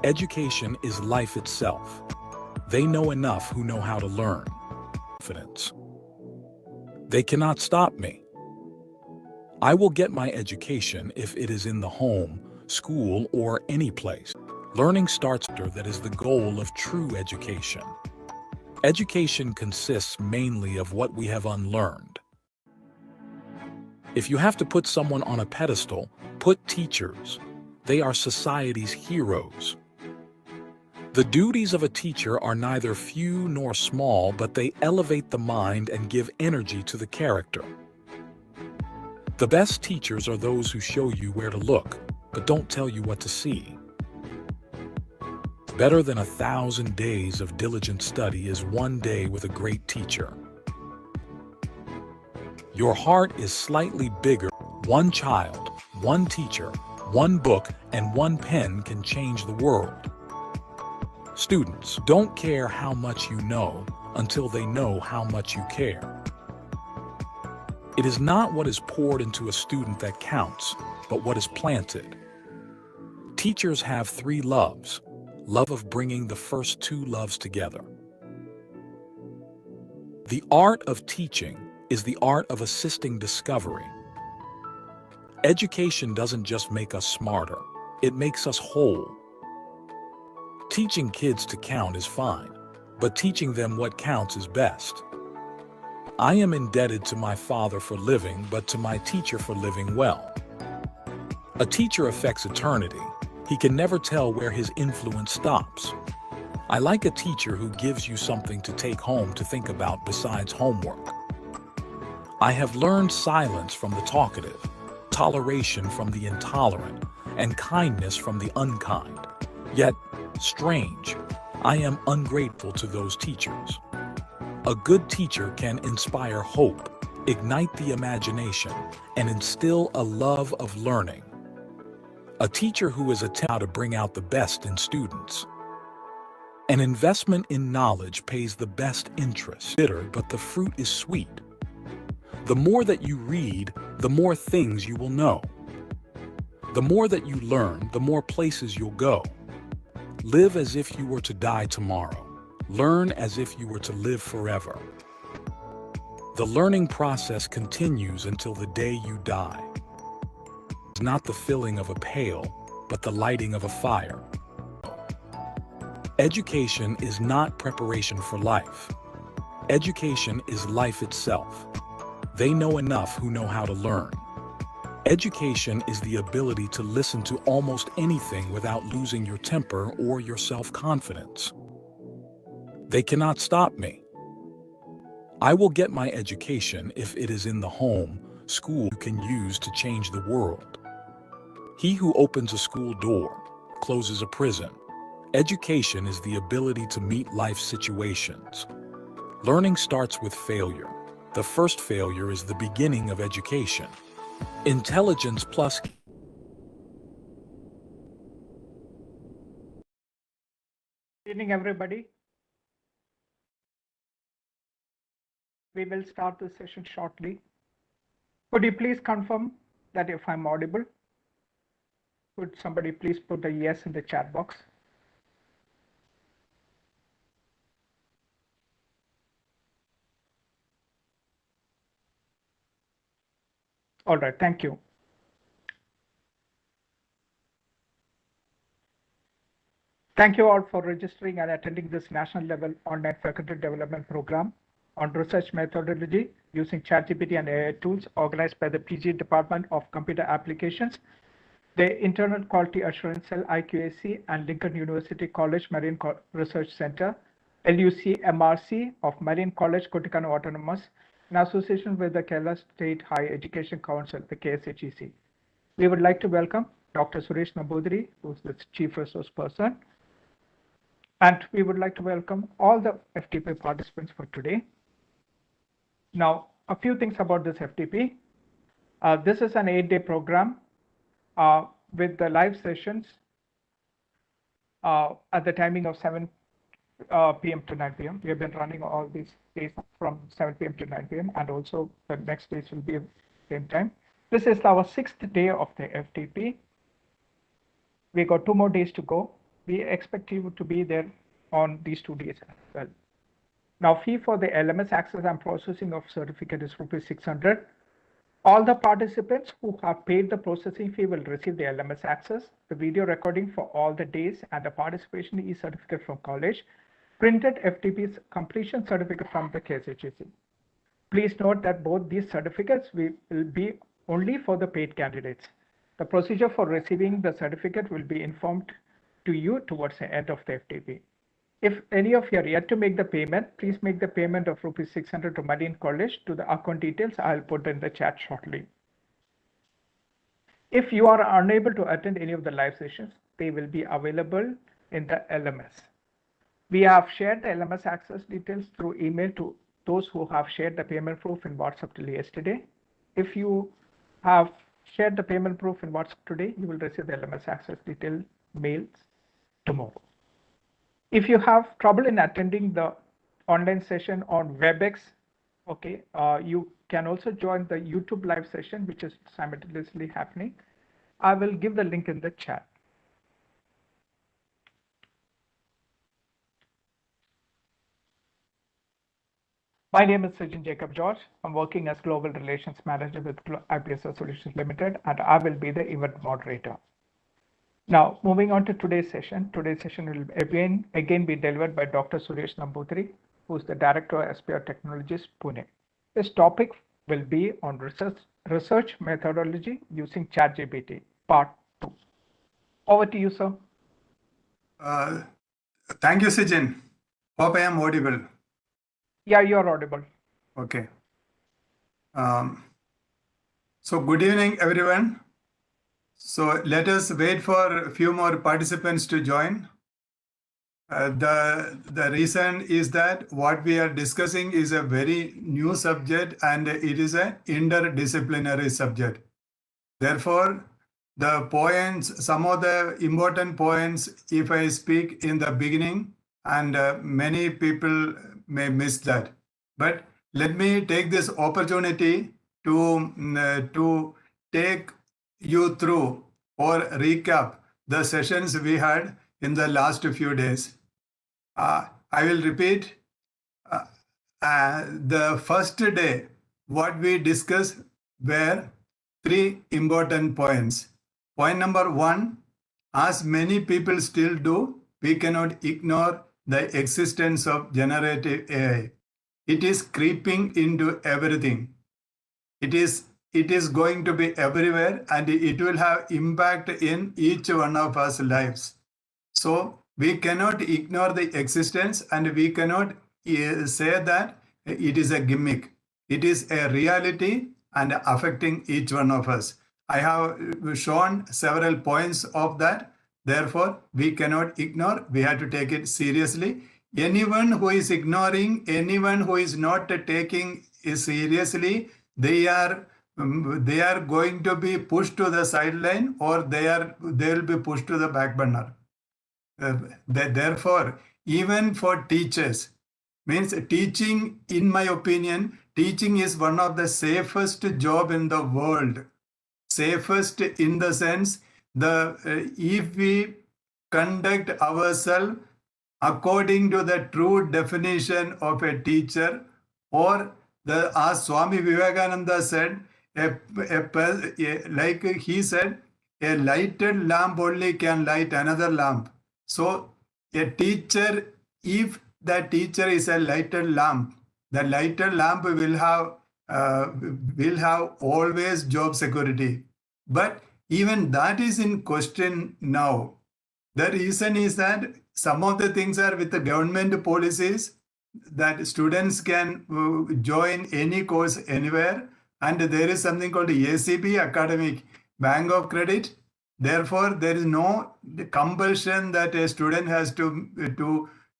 Education is life itself. They know enough who know how to learn. Confidence. They cannot stop me. I will get my education if it is in the home, school, or any place. Learning starts there. That is the goal of true education. Education consists mainly of what we have unlearned. If you have to put someone on a pedestal, put teachers. They are society's heroes. The duties of a teacher are neither few nor small, but they elevate the mind and give energy to the character. The best teachers are those who show you where to look, but don't tell you what to see. Better than 1,000 days of diligent study is one day with a great teacher. Your heart is slightly bigger. One child, one teacher, one book, and one pen can change the world. Students don't care how much you know until they know how much you care. It is not what is poured into a student that counts, but what is planted. Teachers have 3 loves. Love of bringing the first 2 loves together. The art of teaching is the art of assisting discovery. Education doesn't just make us smarter, it makes us whole. Teaching kids to count is fine, but teaching them what counts is best. I am indebted to my father for living, but to my teacher for living well. A teacher affects eternity. He can never tell where his influence stops. I like a teacher who gives you something to take home to think about besides homework. I have learned silence from the talkative, toleration from the intolerant, and kindness from the unkind. Yet, strange, I am ungrateful to those teachers. A good teacher can inspire hope, ignite the imagination, and instill a love of learning. A teacher who is attempting to bring out the best in students. An investment in knowledge pays the best interest. Bitter, but the fruit is sweet. The more that you read, the more things you will know. The more that you learn, the more places you'll go. Live as if you were to die tomorrow. Learn as if you were to live forever. The learning process continues until the day you die. It's not the filling of a pail, but the lighting of a fire. Education is not preparation for life. Education is life itself. They know enough who know how to learn. Education is the ability to listen to almost anything without losing your temper or your self-confidence. They cannot stop me. I will get my education if it is in the home, school you can use to change the world. He who opens a school door closes a prison. Education is the ability to meet life situations. Learning starts with failure. The first failure is the beginning of education. Intelligence plus. Good evening, everybody. We will start this session shortly. Could you please confirm that if I'm audible? Could somebody please put a yes in the chat box? All right, thank you. Thank you all for registering and attending this national level online faculty development program on research methodology using ChatGPT and AI tools organized by the PG Department of Computer Applications, the Internal Quality Assurance Cell IQAC and Lincoln University College Marian Research Center, LUC-MRC of Marian College Kuttikanam Autonomous, in association with the Kerala State Higher Education Council, the KSHEC. We would like to welcome Dr. Suresh Nambudiri, who is the Chief Resource Person. And we would like to welcome all the FDP participants for today. Now, a few things about this FDP. This is an 8-day program with the live sessions at the timing of 7 p.m. to 9 p.m. We have been running all these days from 7 p.m. to 9 p.m. and also the next days will be at the same time. This is our 6th day of the FDP. We got 2 more days to go. We expect you to be there on these 2 days as well. Now, fee for the LMS access and processing of certificate is ₹600. All the participants who have paid the processing fee will receive the LMS access, the video recording for all the days, and the participation e-certificate from college, printed FDP's completion certificate from the KSHEC. Please note that both these certificates will be only for the paid candidates. The procedure for receiving the certificate will be informed to you towards the end of the FDP. If any of you are yet to make the payment, please make the payment of ₹600 to Marian College to the account details I'll put in the chat shortly. If you are unable to attend any of the live sessions, they will be available in the LMS. We have shared the LMS access details through email to those who have shared the payment proof in WhatsApp till yesterday. If you have shared the payment proof in WhatsApp today, you will receive the LMS access detail mails tomorrow. If you have trouble in attending the online session on WebEx, okay, you can also join the YouTube live session, which is simultaneously happening. I will give the link in the chat. My name is 𝐬𝐬𝐬𝐬𝐬𝐢𝐧𝑠. I'm working as Global Relations Manager with IPSS Solutions Limited, and I will be the event moderator. Now, moving on to today's session. Today's session will again be delivered by Dr. Suresh Namboothiri, who is the Director of SPR Technologies, Pune. This topic will be on research methodology using ChatGPT, part 2. Over to you, sir. Thank you, Sijin. Hope I am audible. Yeah, you're audible. Okay. So good evening, everyone. So let us wait for a few more participants to join. The reason is that what we are discussing is a very new subject and it is an interdisciplinary subject. Therefore, the points, some of the important points, if I speak in the beginning, and many people may miss that. But let me take this opportunity to take you through or recap the sessions we had in the last few days. I will repeat. The first day, what we discussed were 3 important points. Point number 1, as many people still do, we cannot ignore the existence of generative AI. It is creeping into everything. It is going to be everywhere and it will have impact in each one of us lives. So we cannot ignore the existence and we cannot say that it is a gimmick. It is a reality and affecting each one of us. I have shown several points of that. Therefore, we cannot ignore. We have to take it seriously. Anyone who is ignoring, anyone who is not taking it seriously, they are going to be pushed to the sideline or they will be pushed to the back burner. Therefore, even for teachers, means teaching, in my opinion, teaching is one of the safest job in the world. Safest in the sense, if we conduct ourselves according to the true definition of a teacher, or as Swami Vivekananda said, like he said, a lighted lamp only can light another lamp. So a teacher, if the teacher is a lighted lamp, the lighted lamp will have always job security. But even that is in question now. The reason is that some of the things are with the government policies that students can join any course anywhere, and there is something called ACB, Academic Bank of Credit. Therefore, there is no compulsion that a student has to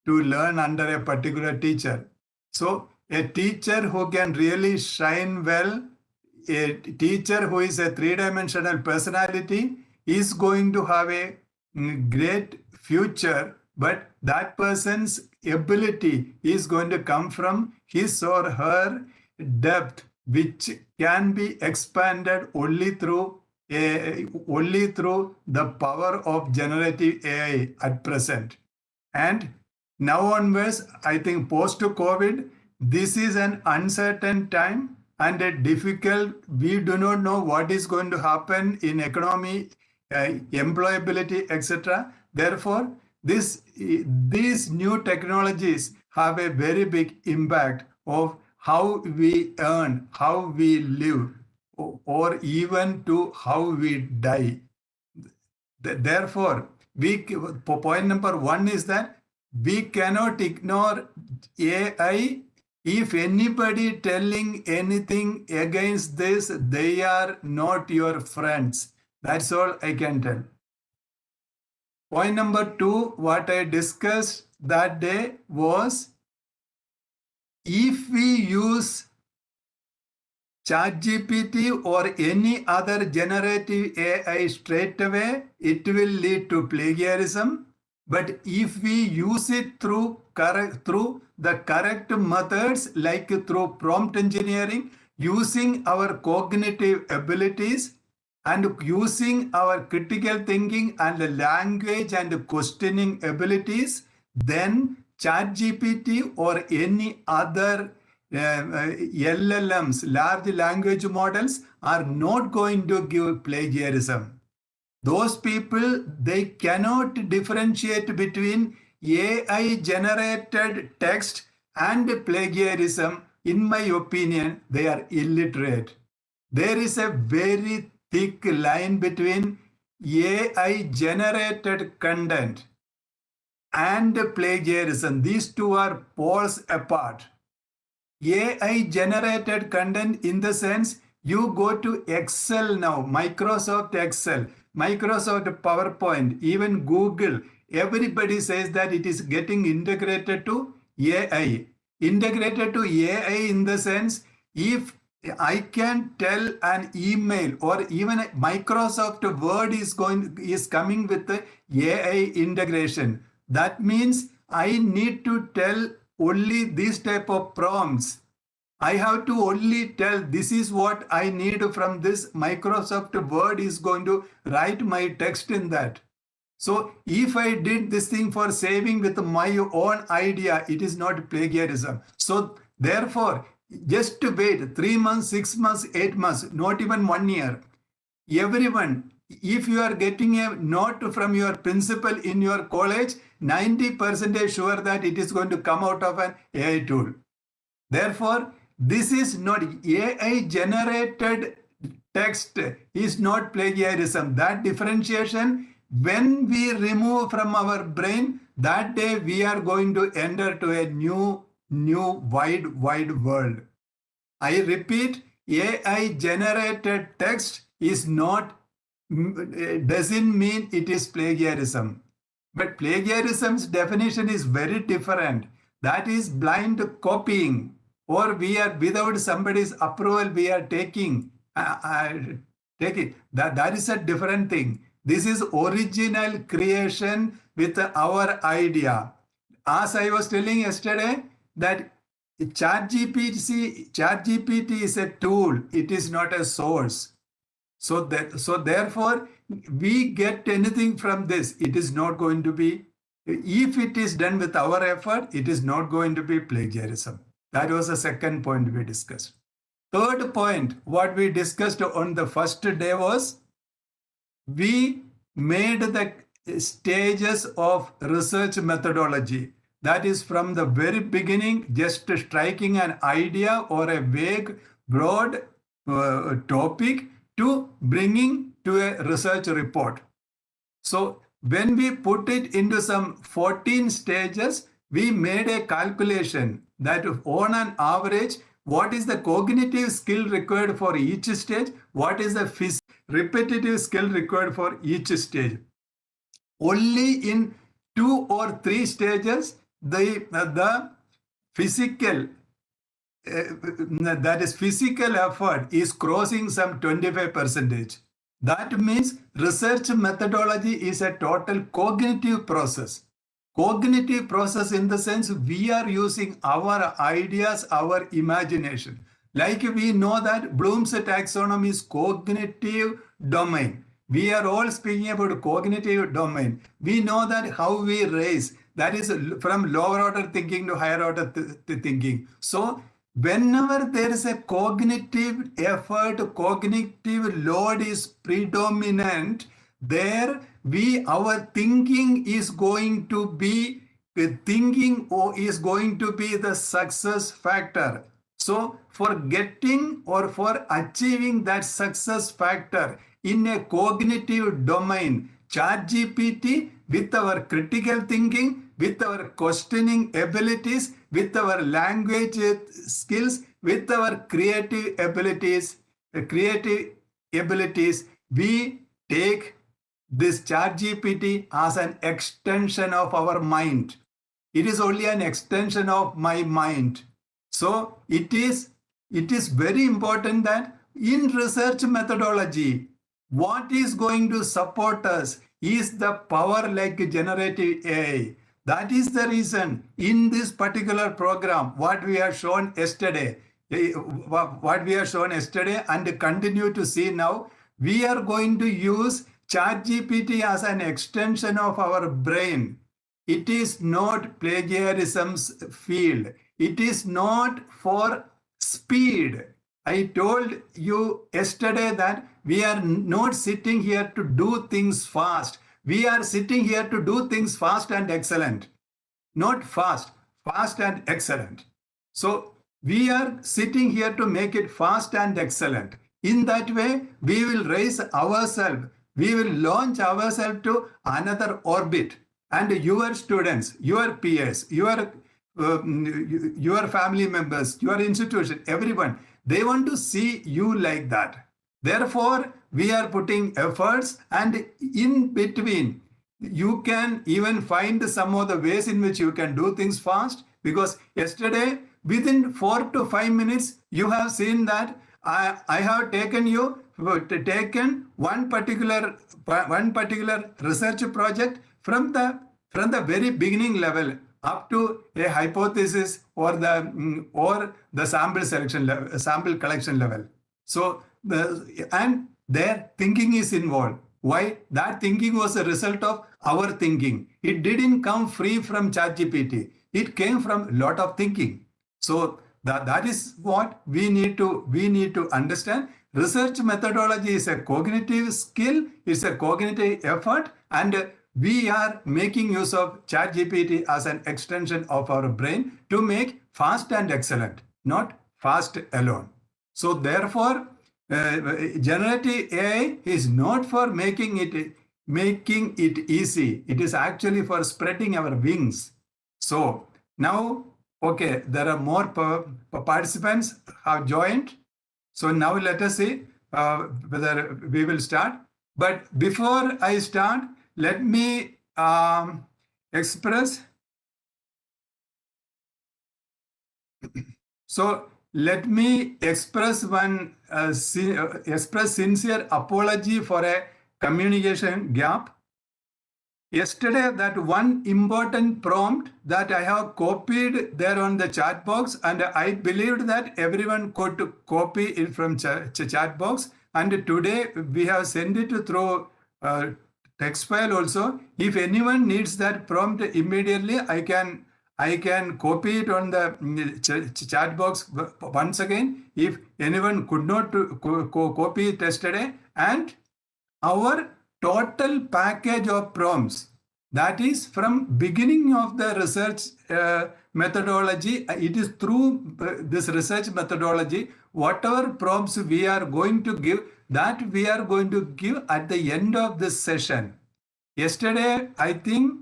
learn under a particular teacher. So a teacher who can really shine well, a teacher who is a 3-dimensional personality is going to have a great future, but that person's ability is going to come from his or her depth, which can be expanded only through only through the power of generative AI at present. And now onwards, I think post-COVID, this is an uncertain time and a difficult, we do not know what is going to happen in economy, employability, etc. Therefore, these new technologies have a very big impact of how we earn, how we live, or even to how we die. Therefore, point number one is that we cannot ignore AI. If anybody telling anything against this, they are not your friends. That's all I can tell. Point number two, what I discussed that day was, if we use ChatGPT or any other generative AI straight away, it will lead to plagiarism. But if we use it through the correct methods, like through prompt engineering, using our cognitive abilities and using our critical thinking and language and questioning abilities, then ChatGPT or any other LLMs, large language models, are not going to give plagiarism. Those people, they cannot differentiate between AI generated text and plagiarism. In my opinion, they are illiterate. There is a very thick line between AI generated content and plagiarism. These two are poles apart. AI generated content in the sense, you go to Excel now, Microsoft Excel, Microsoft PowerPoint, even Google, everybody says that it is getting integrated to AI. Integrated to AI in the sense, if I can tell an email or even Microsoft Word is coming with the AI integration, that means I need to tell only this type of prompts. I have to only tell this is what I need from this. Microsoft Word is going to write my text in that. So if I did this thing for saving with my own idea, it is not plagiarism. So therefore, just to wait 3 months, 6 months, 8 months, not even 1 year. Everyone, if you are getting a note from your principal in your college, 90% sure that it is going to come out of an AI tool. Therefore, this is not AI generated text is not plagiarism. That differentiation, when we remove from our brain, that day we are going to enter to a new wide world. I repeat, AI generated text is not, doesn't mean it is plagiarism. But plagiarism's definition is very different. That is blind copying, or we are without somebody's approval, we are taking it. That is a different thing. This is original creation with our idea. As I was telling yesterday, that ChatGPT is a tool. It is not a source. So therefore, we get anything from this, it is not going to be, if it is done with our effort, it is not going to be plagiarism. That was the second point we discussed. Third point, what we discussed on the first day was, we made the stages of research methodology. That is from the very beginning, just striking an idea or a vague, broad topic to bringing to a research report. So when we put it into some 14 stages, we made a calculation that on an average, what is the cognitive skill required for each stage? What is the repetitive skill required for each stage? Only in 2 or 3 stages, the physical, that is physical effort is crossing some 25%. That means research methodology is a total cognitive process. Cognitive process in the sense we are using our ideas, our imagination. Like we know that Bloom's taxonomy is cognitive domain. We are all speaking about cognitive domain. We know that how we raise, that is from lower order thinking to higher order thinking. So whenever there is a cognitive effort, cognitive load is predominant, there our thinking is going to be the success factor. So for getting or for achieving that success factor in a cognitive domain, ChatGPT, with our critical thinking, with our questioning abilities, with our language skills, with our creative abilities, we take this ChatGPT as an extension of our mind. It is only an extension of my mind. So it is very important that in research methodology, what is going to support us is the power like generative AI. That is the reason in this particular program, what we have shown yesterday and continue to see now, we are going to use ChatGPT as an extension of our brain. It is not plagiarism's field. It is not for speed. I told you yesterday that we are not sitting here to do things fast. We are sitting here to do things fast and excellent. Not fast, fast and excellent. So we are sitting here to make it fast and excellent. In that way, we will raise ourselves. We will launch ourselves to another orbit. And your students, your peers, your family members, your institution, everyone, they want to see you like that. Therefore, we are putting efforts, and in between, you can even find some of the ways in which you can do things fast, because yesterday, within 4 to 5 minutes, you have seen that I have taken one particular research project from the very beginning level up to a hypothesis or the sample collection level. So and their thinking is involved. Why? That thinking was a result of our thinking. It didn't come free from ChatGPT. It came from a lot of thinking. So that is what we need to understand. Research methodology is a cognitive skill, it's a cognitive effort, and we are making use of ChatGPT as an extension of our brain to make fast and excellent, not fast alone. So therefore, generative AI is not for making it easy. It is actually for spreading our wings. So now, okay, there are more participants have joined. So now let us see whether we will start. But before I start, let me express. So let me express sincere apology for a communication gap. Yesterday, that one important prompt that I have copied there on the chat box, and I believed that everyone could copy it from chat box. And today we have sent it through text file also. If anyone needs that prompt immediately, I can copy it on the chat box once again. If anyone could not copy it yesterday, and our total package of prompts, that is from beginning of the research methodology, it is through this research methodology, whatever prompts we are going to give, that we are going to give at the end of this session. Yesterday, I think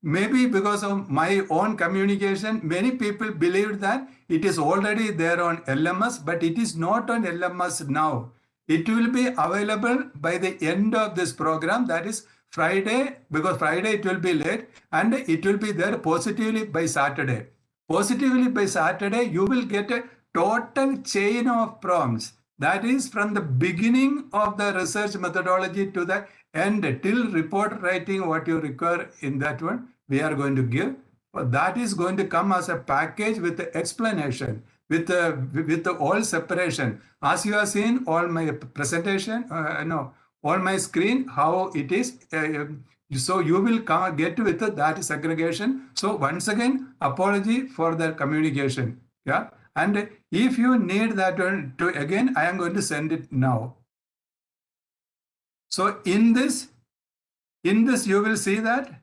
maybe because of my own communication, many people believed that it is already there on LMS, but it is not on LMS now. It will be available by the end of this program, that is Friday, because Friday it will be late, and it will be there positively by Saturday. Positively by Saturday, you will get a total chain of prompts. That is from the beginning of the research methodology to the end, till report writing, what you require in that one, we are going to give. That is going to come as a package with the explanation. with all separation. As you have seen, all my presentation, all my screen, how it is. So you will get with that segregation. So once again, apology for the communication. Yeah. And if you need that one to again, I am going to send it now. So in this you will see that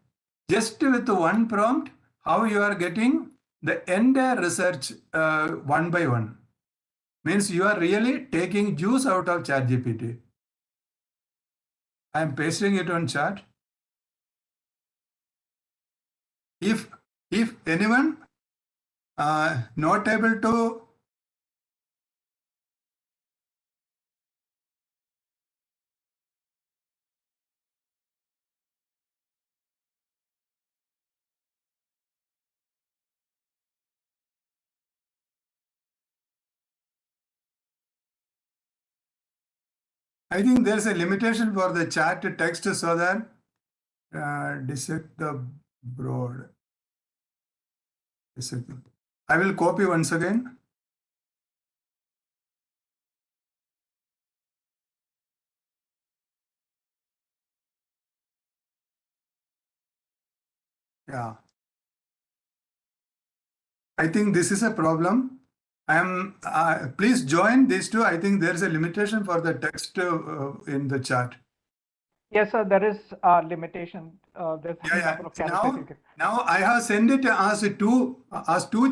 just with one prompt, how you are getting the entire research one by one. Means you are really taking juice out of ChatGPT. I am pasting it on chat. If anyone not able to I think there's a limitation for the chat text so that dissect the broad. I will copy once again. Yeah. I think this is a problem. Please join these two. I think there is a limitation for the text in the chat. Yes, sir, there is a limitation. There's a number of characters. Now I have sent it as two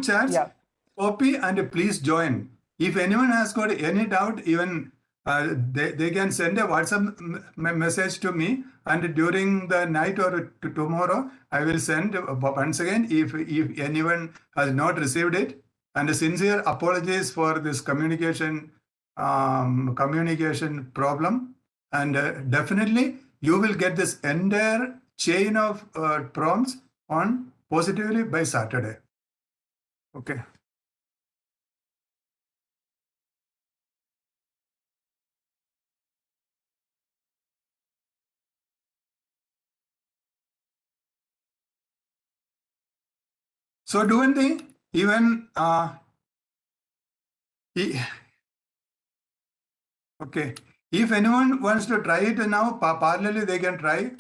chats. Yeah. Copy and please join. If anyone has got any doubt, even they can send a WhatsApp message to me, and during the night or tomorrow, I will send once again if anyone has not received it. And sincere apologies for this communication problem. And definitely you will get this entire chain of prompts on positively by Saturday. Okay. So do one thing, even okay. If anyone wants to try it now, parallelly they can try.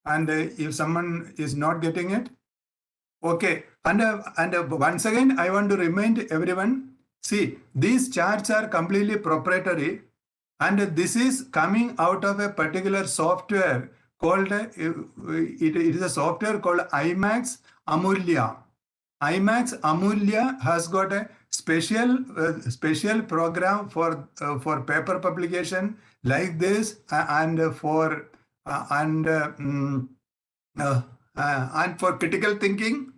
And if someone is not getting it, okay. And once again, I want to remind everyone, see, these charts are completely proprietary. And this is coming out of a particular software called, it is a software called IMAX Amulya. IMAX Amulya has got a special program for paper publication like this, and for critical thinking.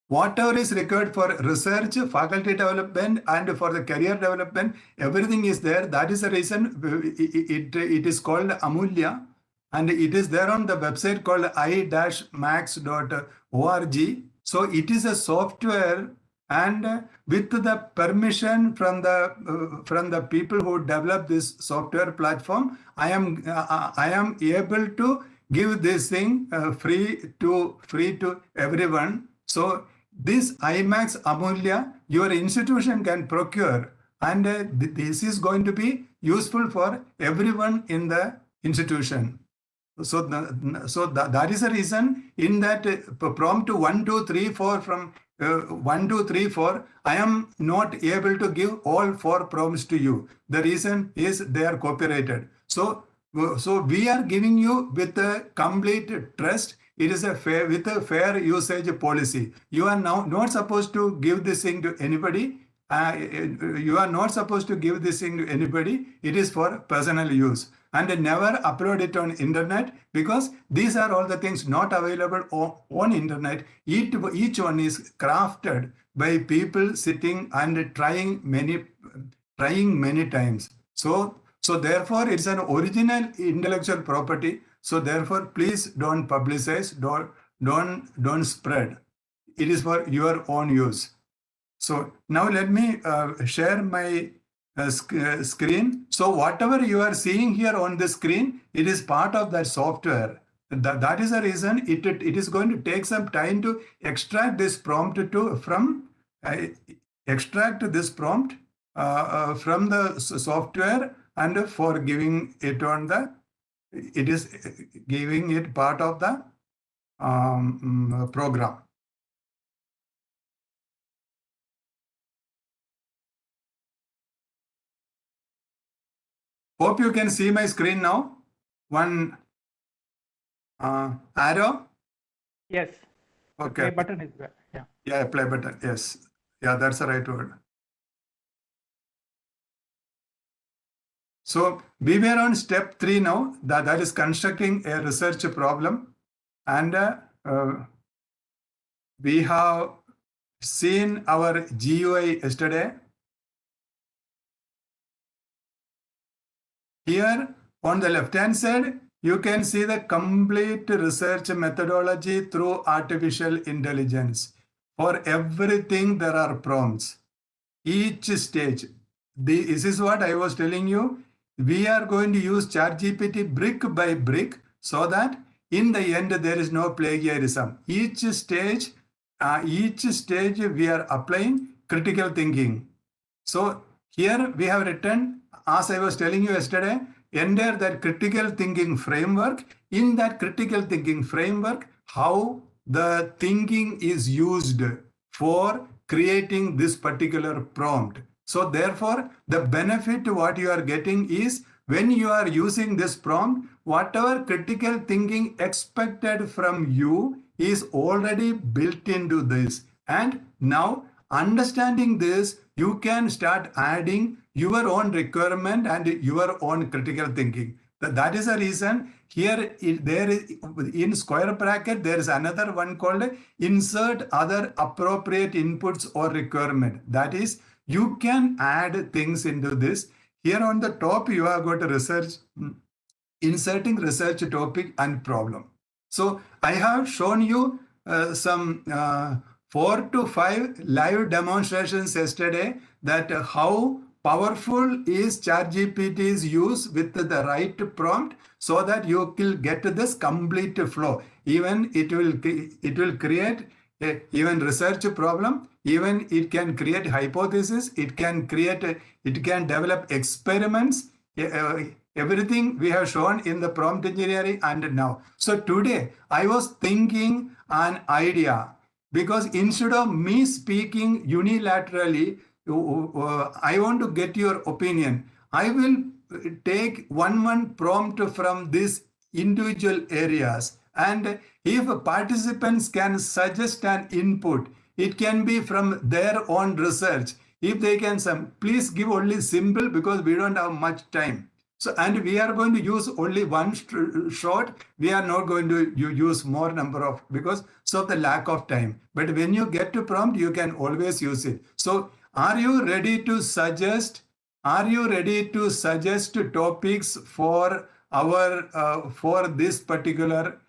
Whatever is required for research, faculty development, and for the career development, everything is there. That is the reason it is called Amulya, and it is there on the website called 𝐼-max.org. So it is a software, and with the permission from the people who develop this software platform, I am able to give this thing free to everyone. So this IMAX Amulya, your institution can procure, and this is going to be useful for everyone in the institution. So that is the reason in that prompt 1, 2, 3, 4 from 1, 2, 3, 4, I am not able to give all 4 prompts to you. The reason is they are copyrighted. So we are giving you with a complete trust. It is with a fair usage policy. You are now not supposed to give this thing to anybody. You are not supposed to give this thing to anybody. It is for personal use. And never upload it on internet, because these are all the things not available on internet. Each one is crafted by people sitting and trying many times. So therefore, it's an original intellectual property. So therefore, please don't publicize, don't spread. It is for your own use. So now let me share my screen. So whatever you are seeing here on the screen, it is part of that software. That is the reason it is going to take some time to extract this prompt from extract this prompt from the software and for giving it on the, it is giving it part of the program. Hope you can see my screen now. One arrow. Yes. Okay. Play button is there. Yeah. Yeah, play button. Yes. Yeah, that's the right word. So we were on step 3 now. That is constructing a research problem, and we have seen our GUI yesterday. Here on the left hand side, you can see the complete research methodology through artificial intelligence. For everything, there are prompts. Each stage. This is what I was telling you. We are going to use ChatGPT brick by brick so that in the end, there is no plagiarism. Each stage we are applying critical thinking. So here we have written, as I was telling you yesterday, enter that critical thinking framework. In that critical thinking framework, how the thinking is used for creating this particular prompt. So therefore, the benefit what you are getting is when you are using this prompt, whatever critical thinking expected from you is already built into this. And now understanding this, you can start adding your own requirement and your own critical thinking. That is the reason here there is in square bracket, there is another one called insert other appropriate inputs or requirement. That is, you can add things into this. Here on the top, you have got a research, inserting research topic and problem. So I have shown you some 4 to 5 live demonstrations yesterday that how powerful is ChatGPT's use with the right prompt so that you will get this complete flow. Even it will create even research problem, even it can create hypothesis, it can develop experiments, everything we have shown in the prompt engineering and now. So today I was thinking an idea, because instead of me speaking unilaterally, I want to get your opinion. I will take one prompt from these individual areas, and if participants can suggest an input, it can be from their own research. If they can, please give only simple, because we don't have much time. So, and we are going to use only one shot. We are not going to use more number of, because of the lack of time. But when you get to prompt, you can always use it. So are you ready to suggest? Are you ready to suggest topics for our for this particular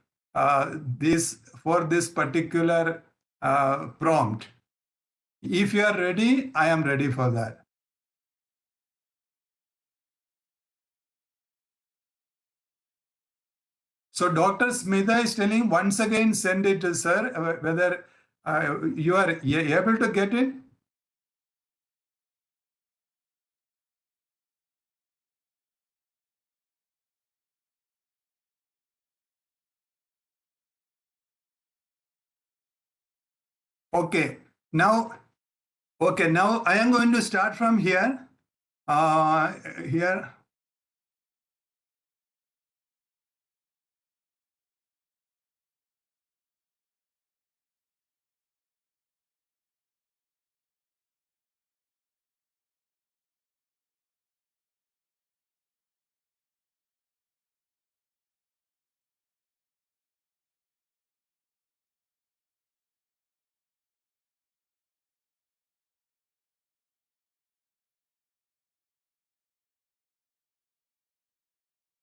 prompt? If you are ready, I am ready for that. So Dr. Smitha is telling, once again, send it to sir, whether you are able to get it. Okay, now I am going to start from here. Here.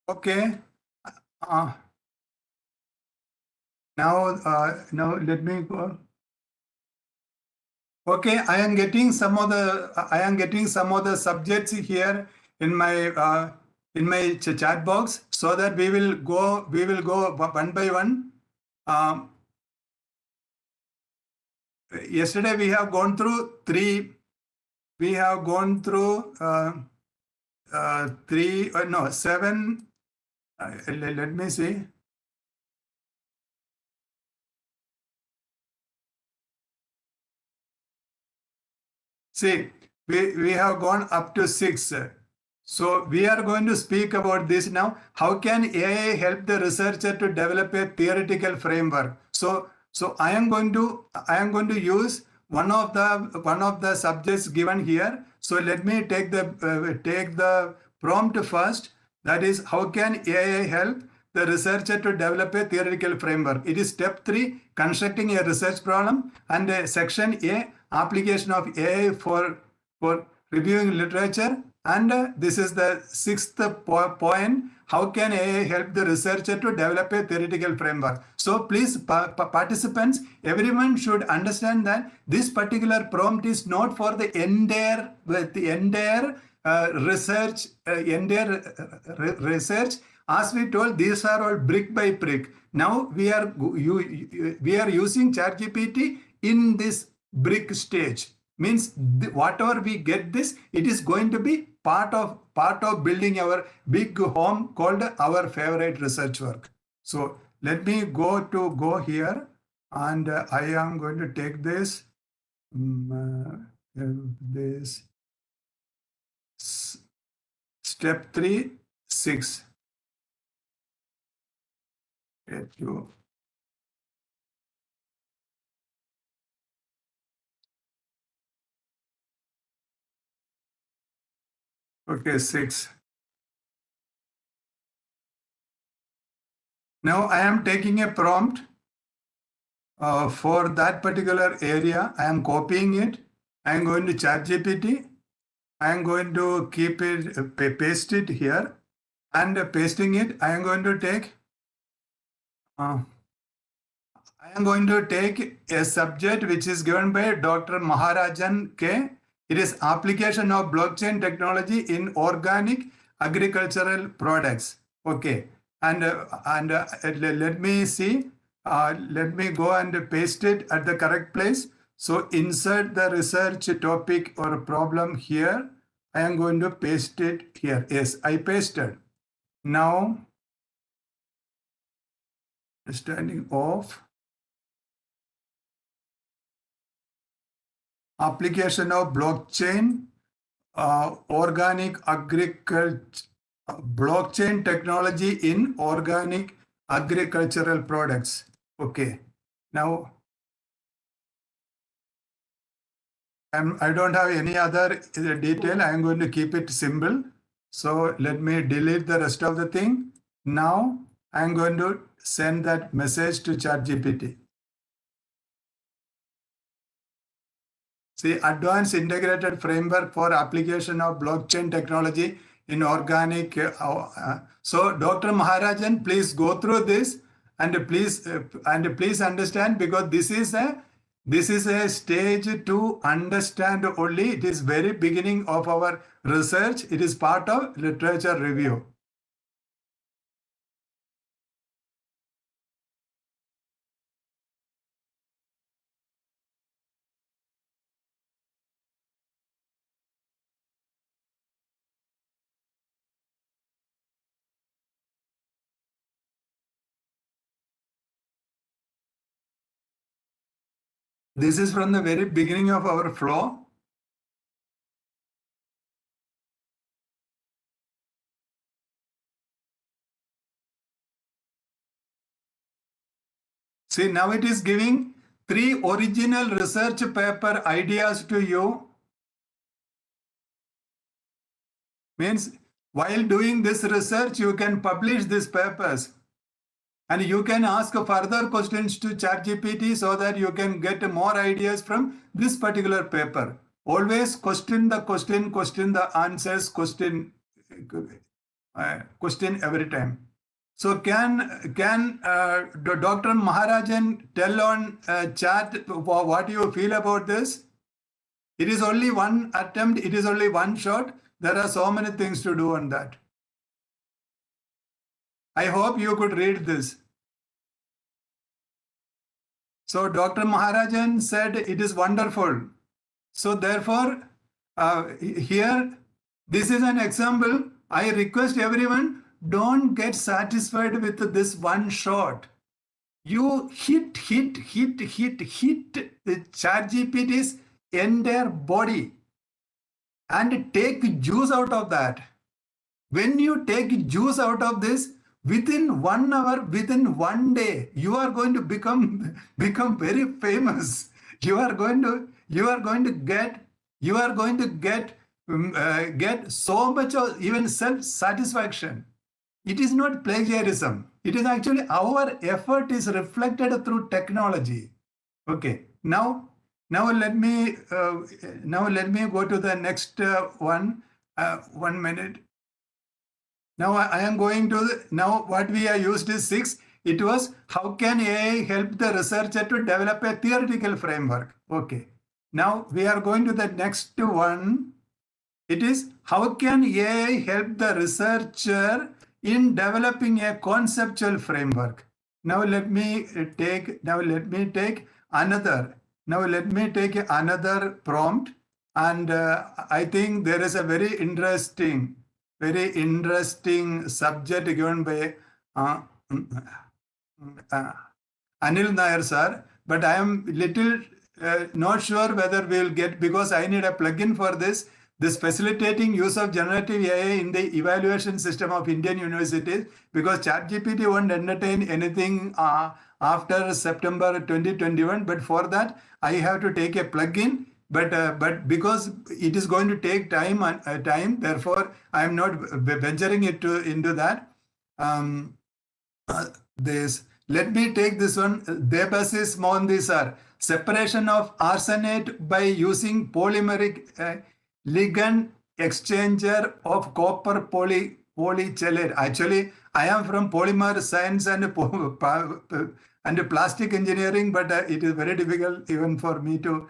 Okay. Now let me go. Okay, I am getting some of the subjects here in my chat box, so that we will go one by one. Yesterday we have gone through three we have gone through 7. Let me see. See, we have gone up to 6. So we are going to speak about this now. How can AI help the researcher to develop a theoretical framework? So I am going to use one of the subjects given here. So let me take the prompt first. That is, how can AI help the researcher to develop a theoretical framework? It is step 3, constructing a research problem, and section A, application of AI for reviewing literature. And this is the 6th point. How can AI help the researcher to develop a theoretical framework? So please, participants, everyone should understand that this particular prompt is not for the entire research. Research. As we told, these are all brick by brick. Now we are using ChatGPT in this brick stage. Means whatever we get this, it is going to be part of building our big home called our favorite research work. So let me go here, and I am going to take this step 3, 6. Okay, 6. Now I am taking a prompt for that particular area. I am copying it. I am going to ChatGPT. I am going to keep it, paste it here, and pasting it. I am going to take a subject which is given by Dr. Maharajan K. It is application of blockchain technology in organic agricultural products. Okay, and let me see. Let me go and paste it at the correct place. So insert the research topic or problem here. I am going to paste it here. Yes, I pasted. Now, standing off. Application of blockchain, organic agriculture, blockchain technology in organic agricultural products. Okay, now I don't have any other detail. I am going to keep it simple. So let me delete the rest of the thing. Now I am going to send that message to ChatGPT. See, advanced integrated framework for application of blockchain technology in organic. So Dr. Maharajan, please go through this, and please understand, because this is a stage to understand only. It is very beginning of our research. It is part of literature review. This is from the very beginning of our flow. See, now it is giving 3 original research paper ideas to you. Means while doing this research, you can publish these papers, and you can ask further questions to ChatGPT so that you can get more ideas from this particular paper. Always question the question, question the answers, question every time. So can Dr. Maharajan tell on chat what you feel about this? It is only one attempt. It is only one shot. There are so many things to do on that. I hope you could read this. So Dr. Maharajan said it is wonderful. So therefore, Here, this is an example. I request everyone, don't get satisfied with this one shot. You hit the ChatGPT's entire body and take juice out of that. When you take juice out of this, within 1 hour, within 1 day, you are going to become very famous. You are going to get so much of even self-satisfaction. It is not plagiarism. It is actually our effort is reflected through technology. Okay. Now let me go to the next one. 1 minute. Now I am going to now what we have used is 6. It was how can AI help the researcher to develop a theoretical framework. Okay. Now we are going to the next one. It is how can AI help the researcher in developing a conceptual framework. Now let me take another prompt, and I think there is a very interesting subject given by Anil Nair sir, but I am little not sure whether we will get, because I need a plugin for this facilitating use of generative AI in the evaluation system of Indian universities, because ChatGPT won't entertain anything after September 2021. But for that, I have to take a plugin. But because it is going to take time, therefore I am not venturing into that. Let me take this one. 𝐏𝐵𝐴 𝐸𝐻𝐿 sir. Separation of arsenate by using polymeric ligand exchanger of copper polychelate. Actually, I am from polymer science and plastic engineering, but it is very difficult even for me to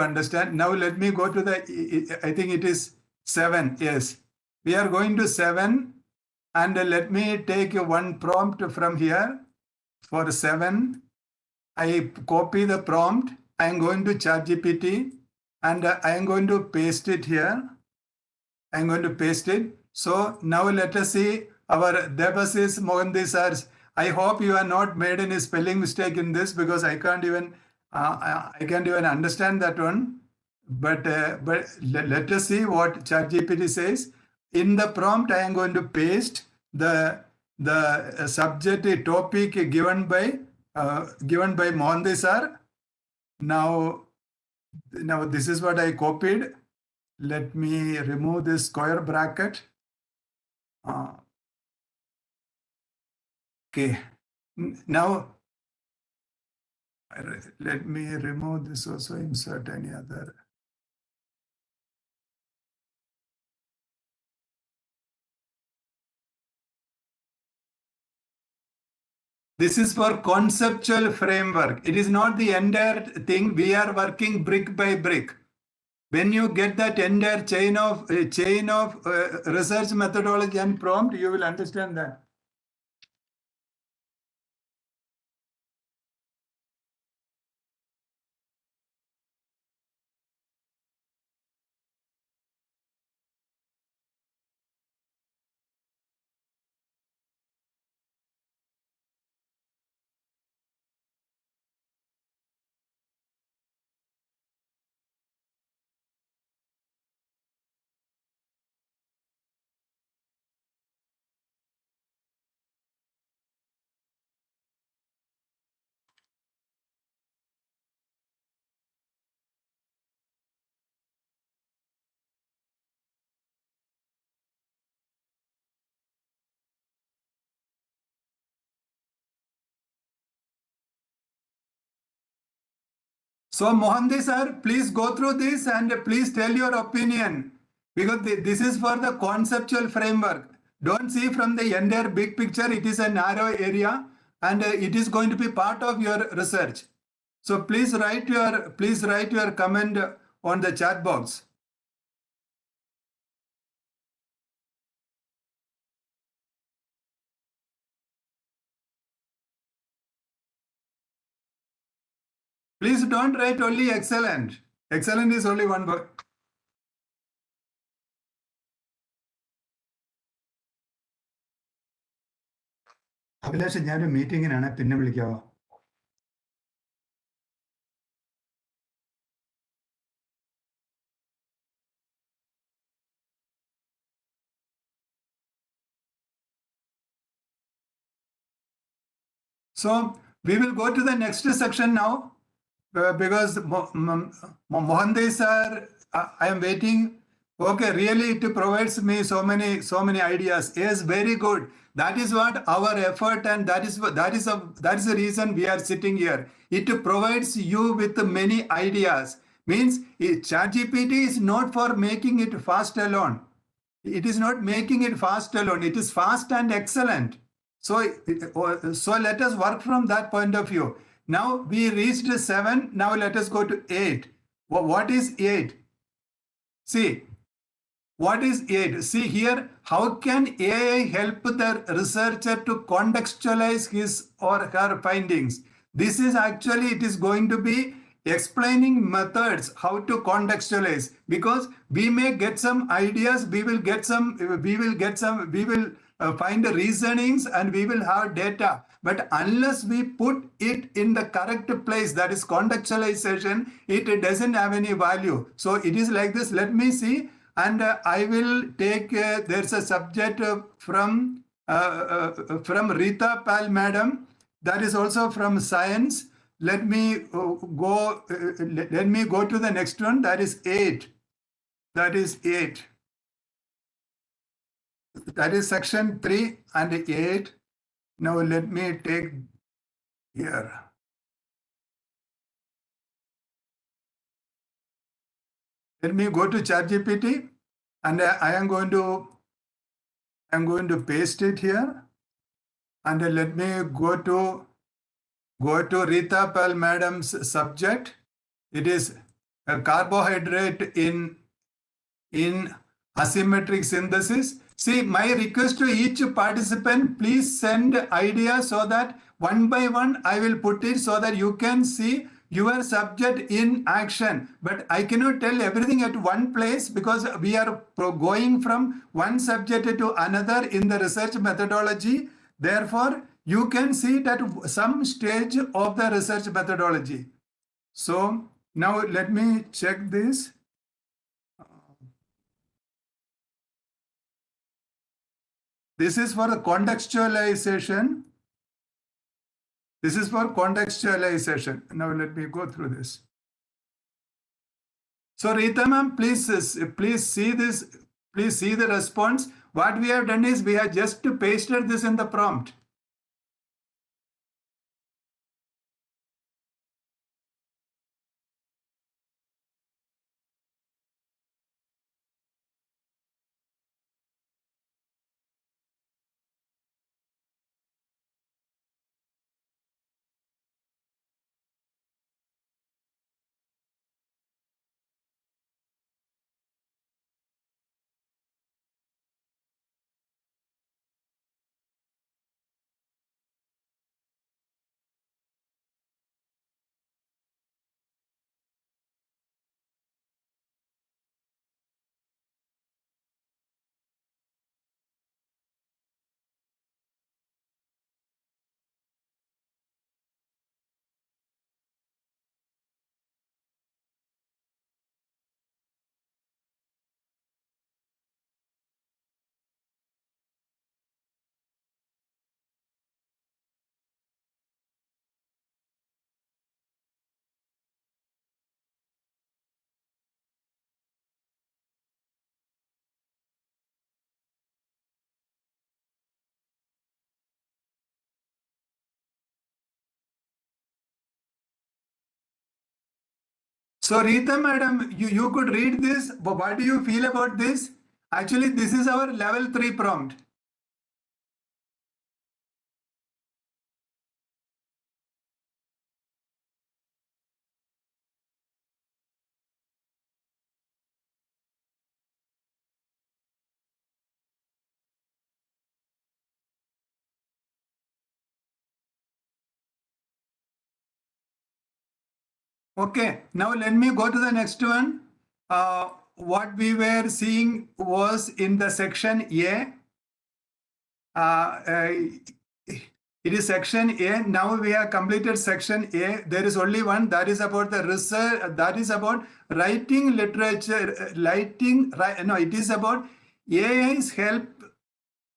understand. Now let me go to I think it is 7. Yes, we are going to 7, and let me take one prompt from here for 7. I copy the prompt. I am going to ChatGPT, and I am going to paste it here. I am going to paste it. So now let us see our 𝐏𝐵𝐴 𝐸𝐻𝐿. I hope you have not made any spelling mistake in this, because I can't even understand that one. But let us see what ChatGPT says. In the prompt, I am going to paste the subject topic given by Mohanty sir. Now this is what I copied. Let me remove this square bracket. Okay. Now let me remove this also, insert any other. This is for conceptual framework. It is not the entire thing. We are working brick by brick. When you get that entire chain of research methodology and prompt, you will understand that. So Mohanty sir, please go through this and please tell your opinion, because this is for the conceptual framework. Don't see from the entire big picture. It is a narrow area, and it is going to be part of your research. So please write your comment on the chat box. Please don't write only excellent. Excellent is only one word. Abhilash ഞാനൊരു മീറ്റിങ്ങിനാണ് പിന്നെ വിളിക്കാവോ? So we will go to the next section now because Mohandev sir, I am waiting. Okay, really it provides me so many ideas. Yes, very good. That is what our effort, and that is the reason we are sitting here. It provides you with many ideas. Means ChatGPT is not for making it fast alone. It is not making it fast alone. It is fast and excellent. So let us work from that point of view. Now we reached 7. Now let us go to 8. What is 8? See, what is 8? See here, how can AI help the researcher to contextualize his or her findings? This is actually, it is going to be explaining methods, how to contextualize, because we may get some ideas, we will find the reasonings, and we will have data. But unless we put it in the correct place, that is contextualization, it doesn't have any value. So it is like this. Let me see. And I will take, there's a subject from Rita Pal madam, that is also from science. Let me go to the next one. That is 8. That is 8. That is section 3 and 8. Now let me take here. Let me go to ChatGPT, and I am going to paste it here, and let me go to Rita Pal madam's subject. It is a carbohydrate in asymmetric synthesis. See, my request to each participant, please send ideas so that one by one I will put it so that you can see your subject in action. But I cannot tell everything at one place because we are going from one subject to another in the research methodology. Therefore, you can see it at some stage of the research methodology. So now let me check this. This is for the contextualization. This is for contextualization. Now let me go through this. So Rita ma'am, please see this. Please see the response. What we have done is we have just pasted this in the prompt. So Rita madam, you could read this. But what do you feel about this? Actually, this is our level 3 prompt. Okay, now let me go to the next one. What we were seeing was in the section A. It is section A. Now we have completed section A. There is only one that is about the research, that is about writing literature, it is about AI's help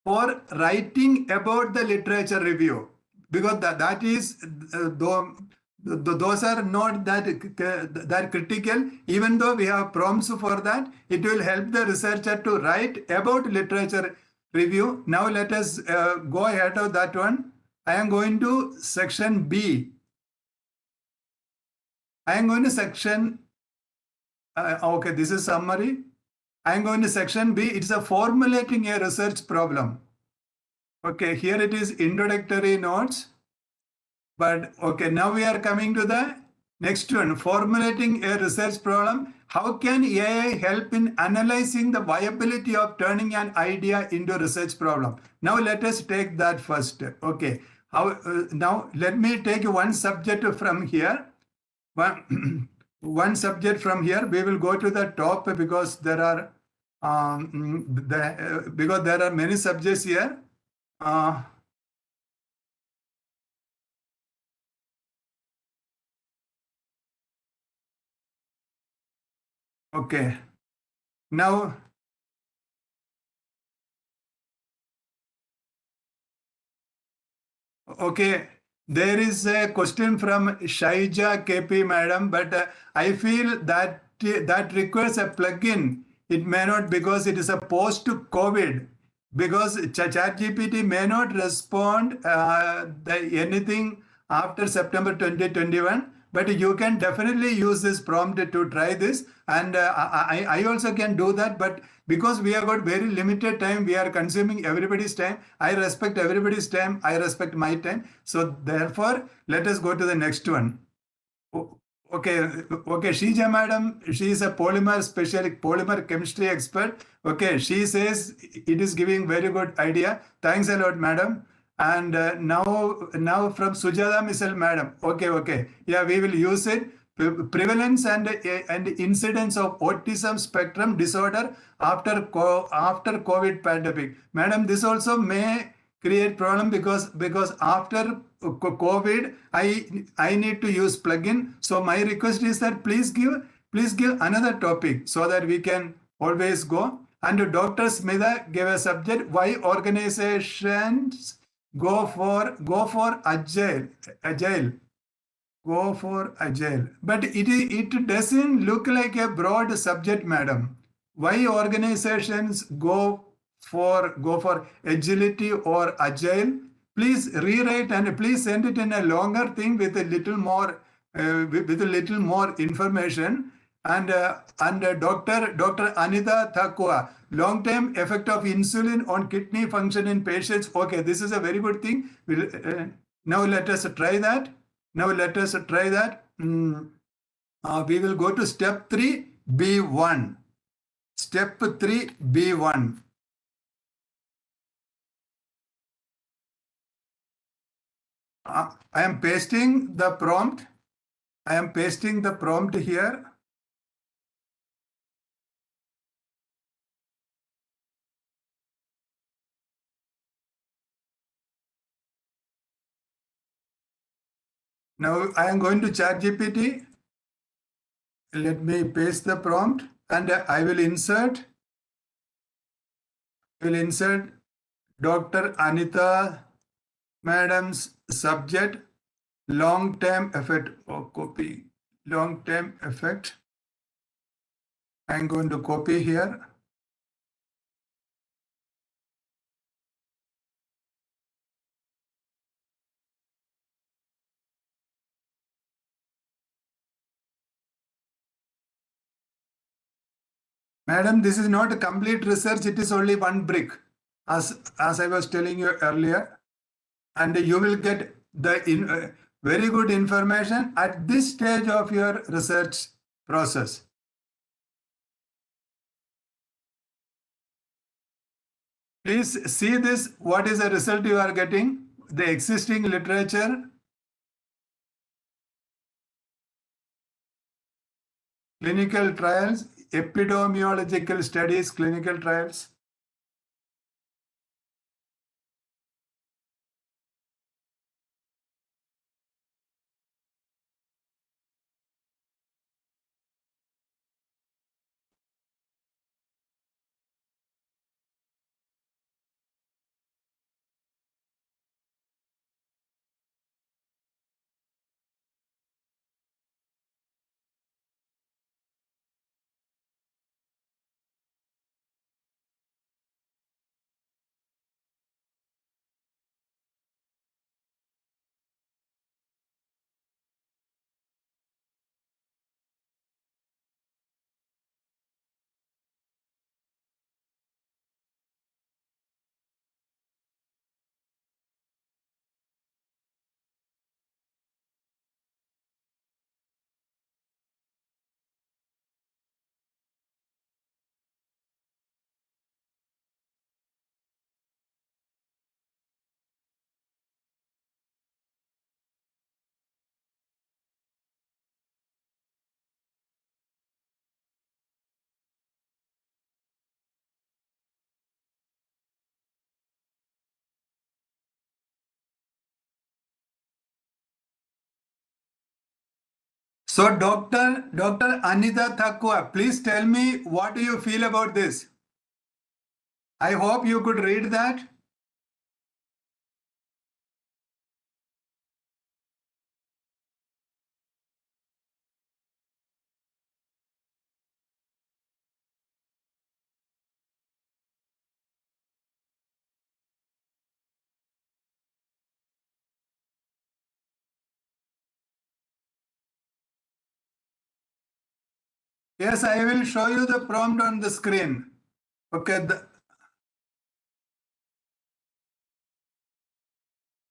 for writing about the literature review, because that is those are not that critical. Even though we have prompts for that, it will help the researcher to write about literature review. Now let us go ahead of that one. I am going to section B. I am going to section, okay, this is summary. I am going to section B. It's a formulating a research problem. Okay, here it is introductory notes. But okay, now we are coming to the next one, formulating a research problem. How can AI help in analyzing the viability of turning an idea into a research problem? Now let us take that first. Okay, now let me take one subject from here. One subject from here. We will go to the top because there are because there are many subjects here. Okay, now okay, there is a question from Shaija KP madam, but I feel that that requires a plugin. It may not, because it is a post-COVID, because ChatGPT may not respond anything after September 2021. But you can definitely use this prompt to try this, and I also can do that. But because we have got very limited time, we are consuming everybody's time. I respect everybody's time. I respect my time. So therefore, let us go to the next one. Okay, Shija madam, she is a polymer chemistry expert. Okay, she says it is giving very good idea. Thanks a lot, madam. And now from Sujata Misal madam. Okay, yeah, we will use it. Prevalence and incidence of autism spectrum disorder after COVID pandemic. Madam, this also may create problem because after COVID, I need to use plugin. So my request is that please give another topic so that we can always go. And Dr. Smitha gave a subject, why organizations go for agile. Go for agile. But it doesn't look like a broad subject, madam. Why organizations go for agility or agile? Please rewrite and please send it in a longer thing with a little more information. And Dr. Anita Thakua, long-term effect of insulin on kidney function in patients. Okay, this is a very good thing. Now let us try that. We will go to step 3, B1. Step 3, B1. I am pasting the prompt. Here. Now I am going to ChatGPT. Let me paste the prompt and I will insert. Dr. Anita madam's subject, long-term effect. Copy long-term effect. I'm going to copy here. Madam, this is not a complete research. It is only one brick, as I was telling you earlier. And you will get the very good information at this stage of your research process. Please see this. What is the result you are getting? The existing literature. clinical trials, epidemiological studies, clinical trials. So, Dr. Anita Thakua, please tell me what do you feel about this? I hope you could read that. Yes, I will show you the prompt on the screen. Okay.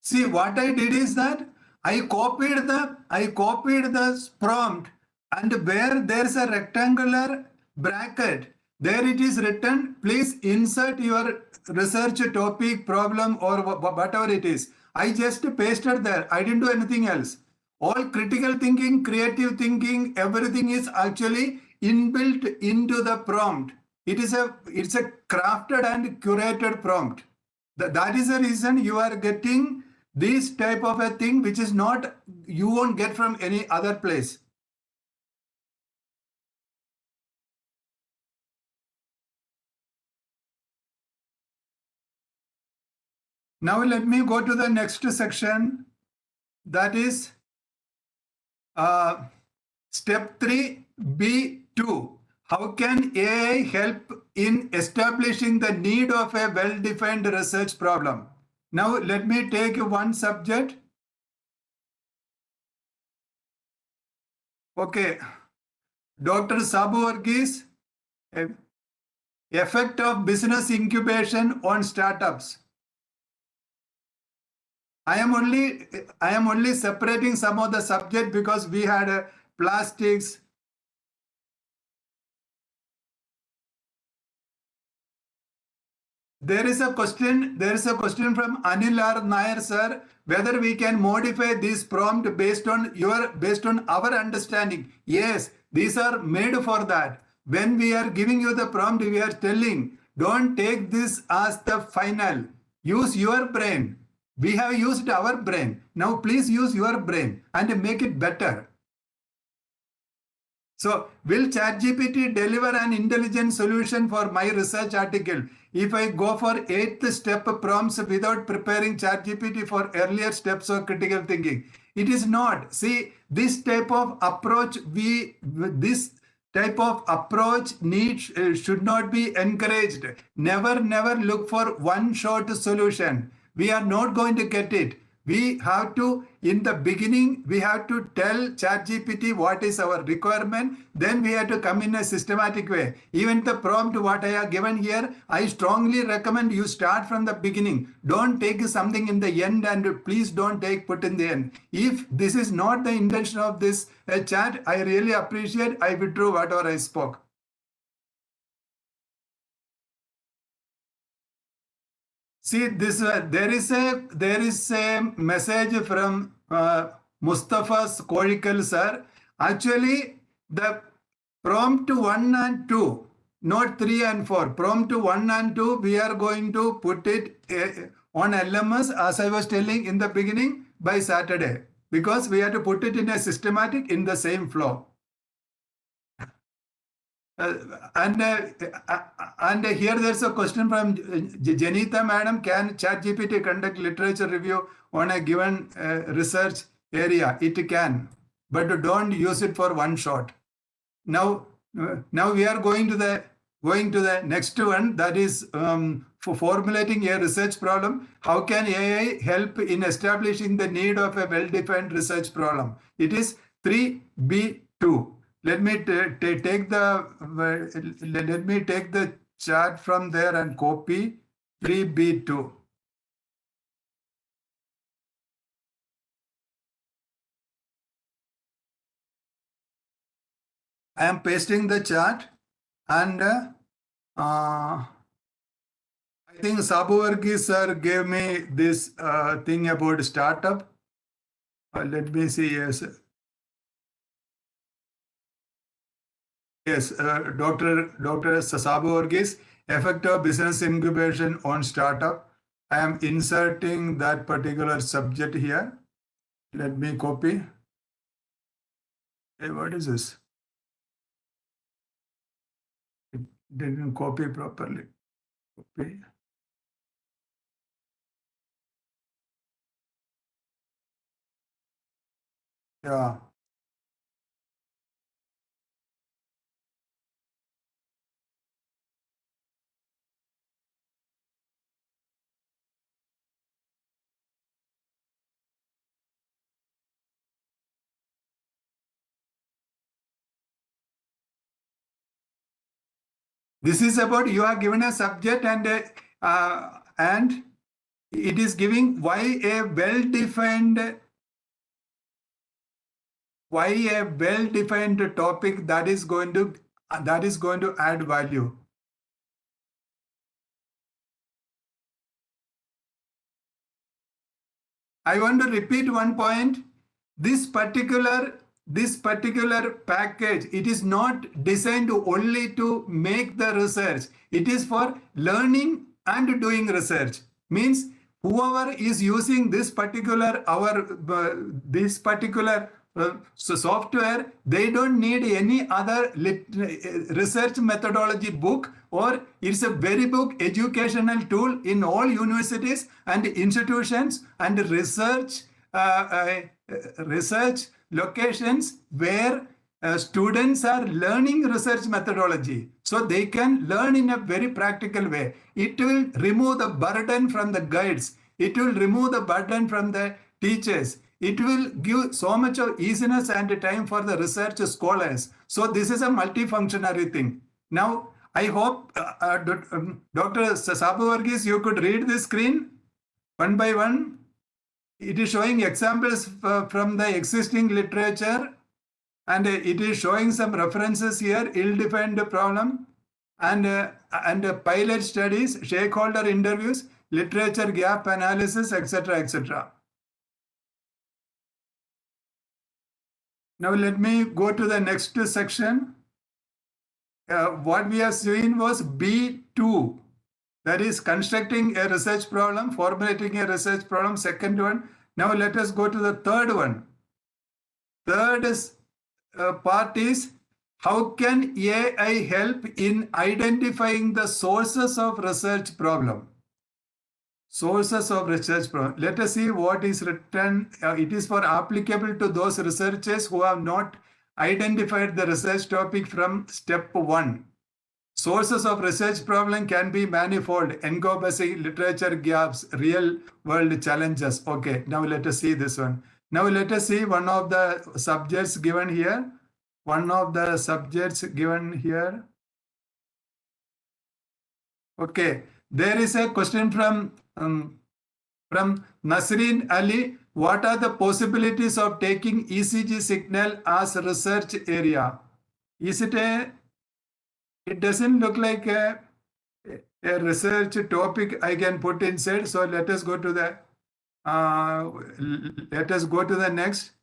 See, what I did is that I copied the prompt, and where there's a rectangular bracket, there it is written, please insert your research topic, problem, or whatever it is. I just pasted there. I didn't do anything else. All critical thinking, creative thinking, everything is actually inbuilt into the prompt. It's a crafted and curated prompt. That is the reason you are getting this type of a thing, which is not, you won't get from any other place. Now let me go to the next section. That is step 3B2. How can AI help in establishing the need of a well-defined research problem? Now let me take one subject. Okay, Dr. Sabu Varghese, effect of business incubation on startups. I am only separating some of the subject because we had plastics. There is a question from Anil R. Nair, sir, whether we can modify this prompt based on our understanding. Yes, these are made for that. When we are giving you the prompt, we are telling, don't take this as the final. Use your brain. We have used our brain. Now please use your brain and make it better. So, will ChatGPT deliver an intelligent solution for my research article if I go for 8th step prompts without preparing ChatGPT for earlier steps of critical thinking? It is not. See, this type of approach should not be encouraged. Never look for one short solution. We are not going to get it. We have to, in the beginning, we have to tell ChatGPT what is our requirement. Then we have to come in a systematic way. Even the prompt what I have given here, I strongly recommend you start from the beginning. Don't take something in the end, and please don't put in the end. If this is not the intention of this chat, I really appreciate. I withdrew whatever I spoke. See, this there is a message from Mustafa Kolikal, sir. Actually, the prompt 1 and 2, not 3 and 4. Prompt 1 and 2, we are going to put it on LMS, as I was telling in the beginning, by Saturday, because we have to put it in a systematic in the same flow. And here there's a question from Janita Madam. Can ChatGPT conduct literature review on a given research area? It can, but don't use it for one shot. Now we are going to the next one, that is for formulating a research problem. How can AI help in establishing the need of a well-defined research problem? It is 3B2. Let me take the chart from there and copy 3B2. I am pasting the chart, and I think Sabu sir gave me this thing about startup. Let me see. Yes, Dr. Sabu Varghese, effect of business incubation on startup. I am inserting that particular subject here. Let me copy. Hey, what is this? It didn't copy properly. Copy. Yeah. This is about, you are given a subject, and it is giving why a well-defined topic that is going to add value. I want to repeat one point. This particular package, it is not designed only to make the research. It is for learning and doing research. Means whoever is using this particular software, they don't need any other research methodology book, or it's a very book educational tool in all universities and institutions and research locations where students are learning research methodology, so they can learn in a very practical way. It will remove the burden from the guides. It will remove the burden from the teachers. It will give so much of easiness and time for the research scholars. So this is a multifunctionary thing. Now, I hope Dr. Sabu Varghese, you could read the screen one by one. It is showing examples from the existing literature, and it is showing some references here, ill-defined problem, and pilot studies, stakeholder interviews, literature gap analysis, etc., etc. Now let me go to the next section. What we have seen was B2. That is constructing a research problem, formulating a research problem, second one. Now let us go to the third one. Third part is, how can AI help in identifying the sources of research problem? Sources of research problem. Let us see what is written. It is for applicable to those researchers who have not identified the research topic from step 1. Sources of research problem can be manifold, encompassing literature gaps, real-world challenges. Okay, now let us see this one. Now let us see one of the subjects given here. Okay, there is a question from Nasreen Ali. What are the possibilities of taking ECG signal as a research area? Is it it doesn't look like a research topic I can put inside. So let us go to the next.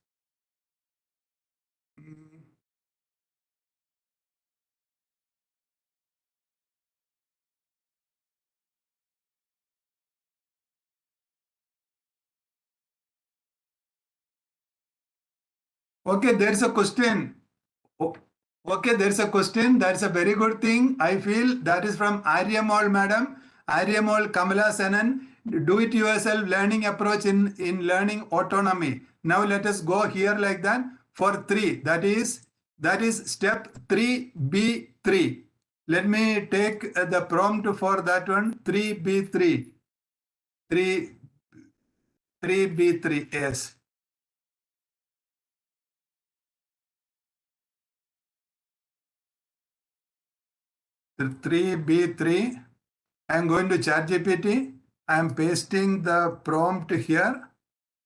Okay, there's a question. Okay, there's a question. That's a very good thing. I feel that is from Aryamol madam. Aryamol Kamala Sanan. Do it yourself learning approach in learning autonomy. Now let us go here like that for 3. That is step 3B3. Let me take the prompt for that one. 3B3. 3B3. Yes. 3B3. I am going to ChatGPT. I am pasting the prompt here,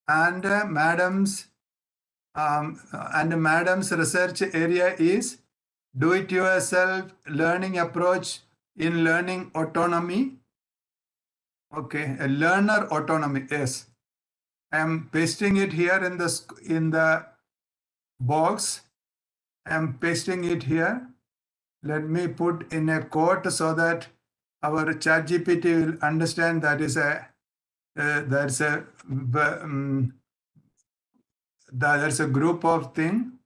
and madam's research area is do-it-yourself learning approach in learning autonomy. Okay, a learner autonomy. Yes, I am pasting it here in the box. I am pasting it here. Let me put in a quote so that our ChatGPT will understand that is there's a group of thing,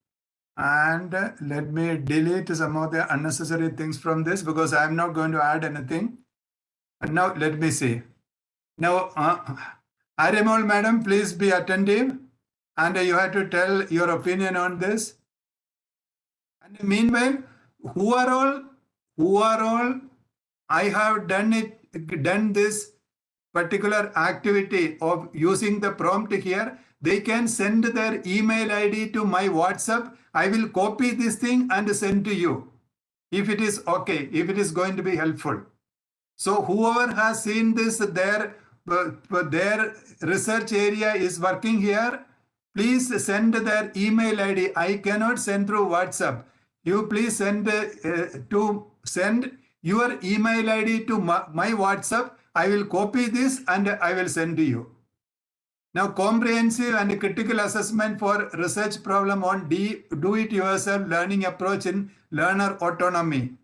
and let me delete some of the unnecessary things from this because I'm not going to add anything. And now let me see. Now, Arimol madam, please be attentive, and you have to tell your opinion on this. And meanwhile, who are all I have done this particular activity of using the prompt here, they can send their email ID to my WhatsApp. I will copy this thing and send to you if it is okay, if it is going to be helpful. So whoever has seen this, their research area is working here, please send their email ID. I cannot send through WhatsApp. You please send your email ID to my WhatsApp. I will copy this and I will send to you. Now, comprehensive and critical assessment for research problem on do-it-yourself learning approach in learner autonomy.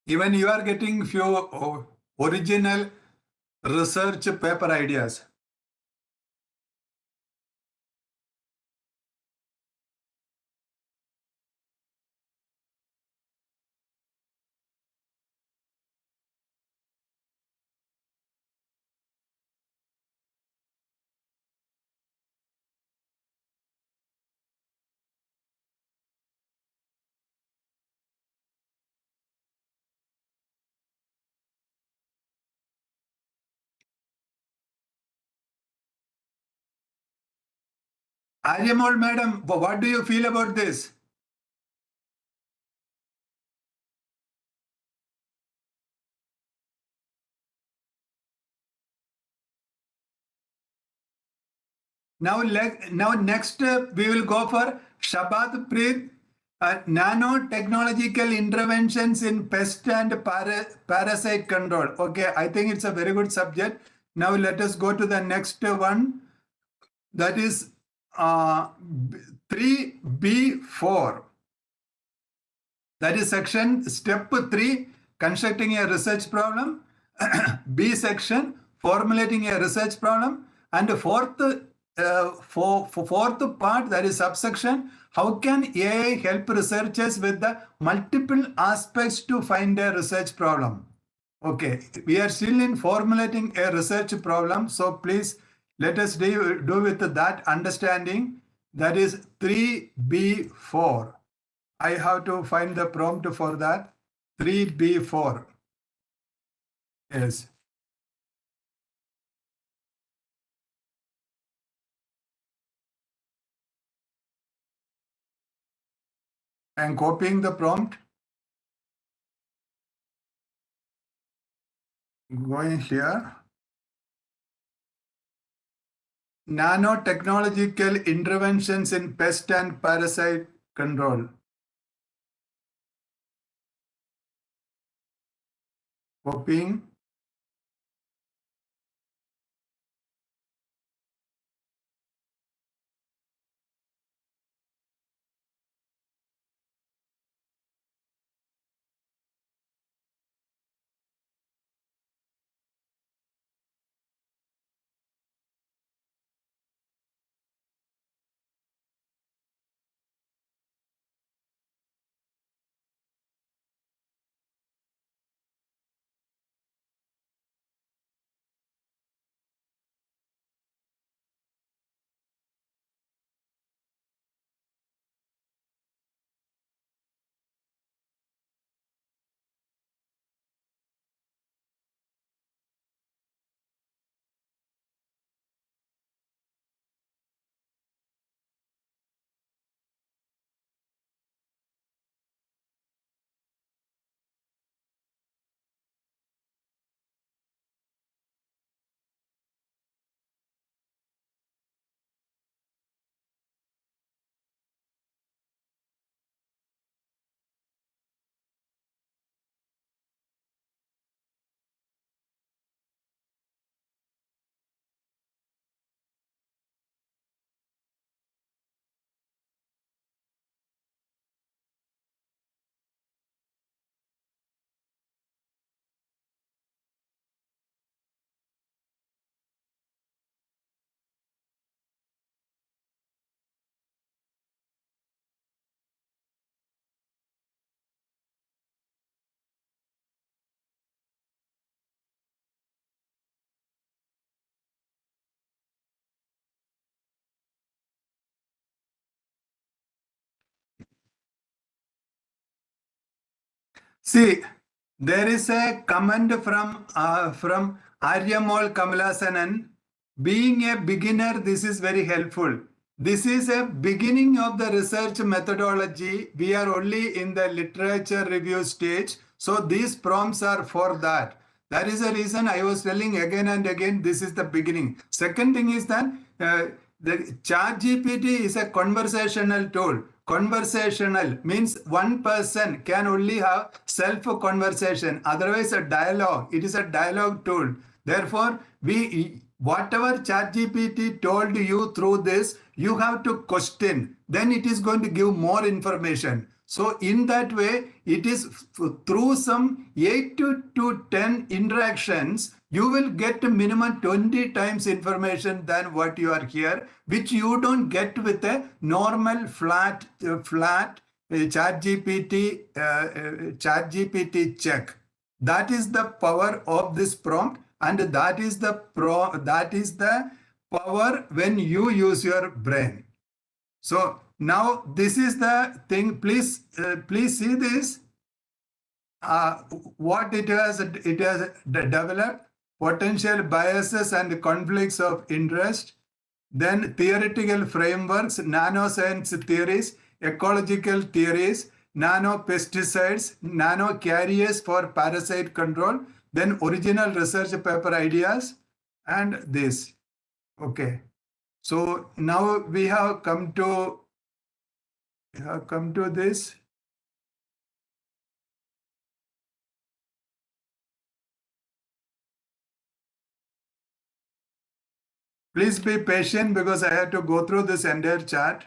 Even you are getting few original research paper ideas. Aryamol madam, what do you feel about this? Now next we will go for Shabad Preet, nanotechnological interventions in pest and parasite control. Okay, I think it's a very good subject. Now let us go to the next one. That is 3B4. That is section step 3, constructing a research problem. B section, formulating a research problem. And fourth part, that is subsection, how can AI help researchers with the multiple aspects to find a research problem? Okay, we are still in formulating a research problem. So please let us do with that understanding. That is 3B4. I have to find the prompt for that. 3B4. Yes. I am copying the prompt. Going here. Nanotechnological interventions in pest and parasite control. Copying. See, there is a comment from 𝐼𝐸𝐴 Kamalasanan. Being a beginner, this is very helpful. This is a beginning of the research methodology. We are only in the literature review stage. So these prompts are for that. That is the reason I was telling again and again, this is the beginning. Second thing is that the ChatGPT is a conversational tool. Conversational means one person can only have self-conversation. Otherwise, a dialogue. It is a dialogue tool. Therefore, whatever ChatGPT told you through this, you have to question. Then it is going to give more information. So in that way, it is through some 8 to 10 interactions, you will get minimum 20 times information than what you are here, which you don't get with a normal flat ChatGPT check. That is the power of this prompt, and that is the power when you use your brain. So now this is the thing. Please see this. What it has developed: potential biases and conflicts of interest, then theoretical frameworks, nanoscience theories, ecological theories, nanopesticides, nano carriers for parasite control, then original research paper ideas, and this. Okay. So now we have come to this. Please be patient because I have to go through this entire chart.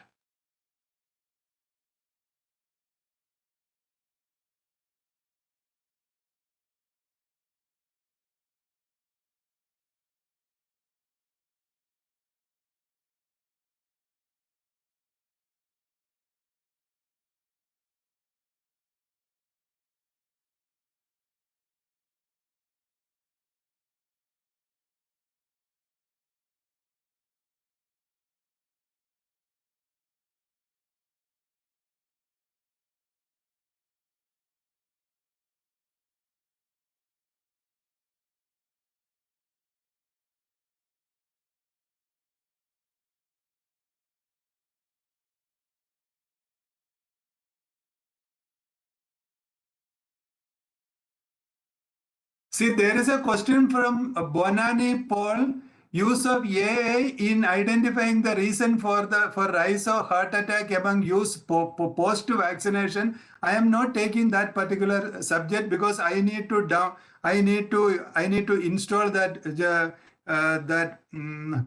See, there is a question from Bonani Paul. Use of AI in identifying the reason for rise of heart attack among youth post vaccination. I am not taking that particular subject because I need to install that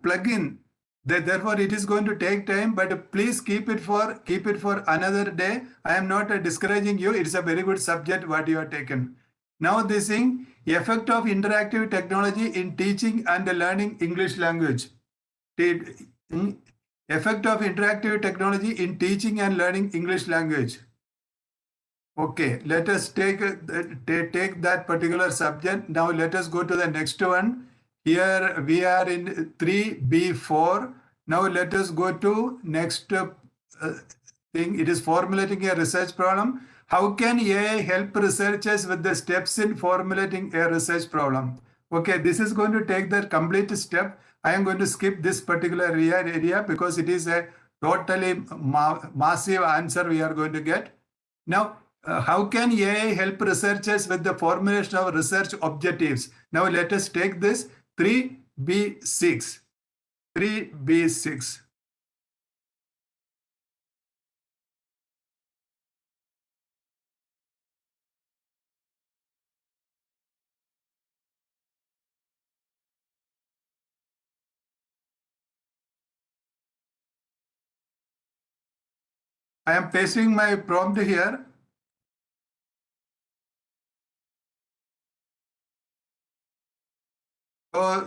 plugin. Therefore, it is going to take time. But please keep it for another day. I am not discouraging you. It is a very good subject what you have taken. Now this thing, effect of interactive technology in teaching and learning English language. Effect of interactive technology in teaching and learning English language. Okay, let us take that particular subject. Now let us go to the next one. Here we are in 3B4. Now let us go to next thing. It is formulating a research problem. How can AI help researchers with the steps in formulating a research problem? Okay, this is going to take the complete step. I am going to skip this particular area because it is a totally massive answer we are going to get. Now, how can AI help researchers with the formulation of research objectives? Now, let us take this 3B6. 3B6. I am pasting my prompt here.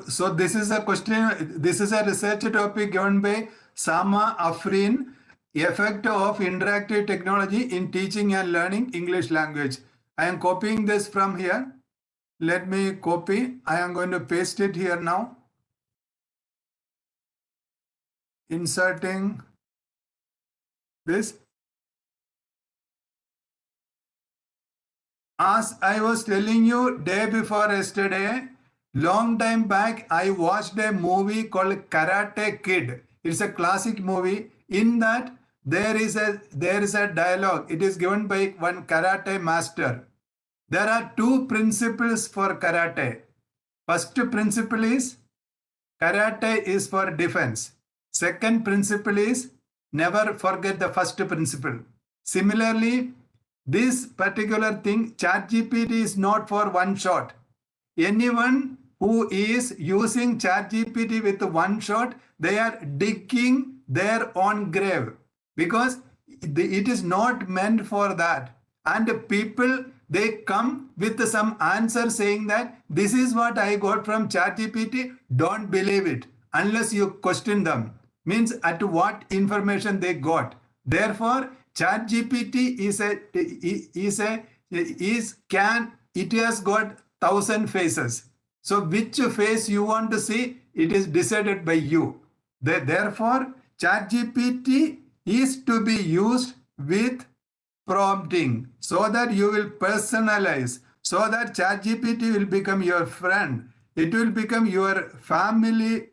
So this is a question, this is a research topic given by Sama Afrin, effect of interactive technology in teaching and learning English language. I am copying this from here. Let me copy. I am going to paste it here now. Inserting this. As I was telling you day before yesterday, long time back, I watched a movie called Karate Kid. It's a classic movie. In that, there is a dialogue. It is given by one karate master. There are two principles for karate. First principle is karate is for defense. Second principle is never forget the first principle. Similarly, this particular thing, ChatGPT is not for one shot. Anyone who is using ChatGPT with one shot, they are digging their own grave because it is not meant for that. And people, they come with some answer saying that this is what I got from ChatGPT. Don't believe it unless you question them. Means at what information they got. Therefore, ChatGPT it has got 1,000 faces. So which face you want to see, it is decided by you. Therefore, ChatGPT is to be used with prompting so that you will personalize, so that ChatGPT will become your friend. It will become your family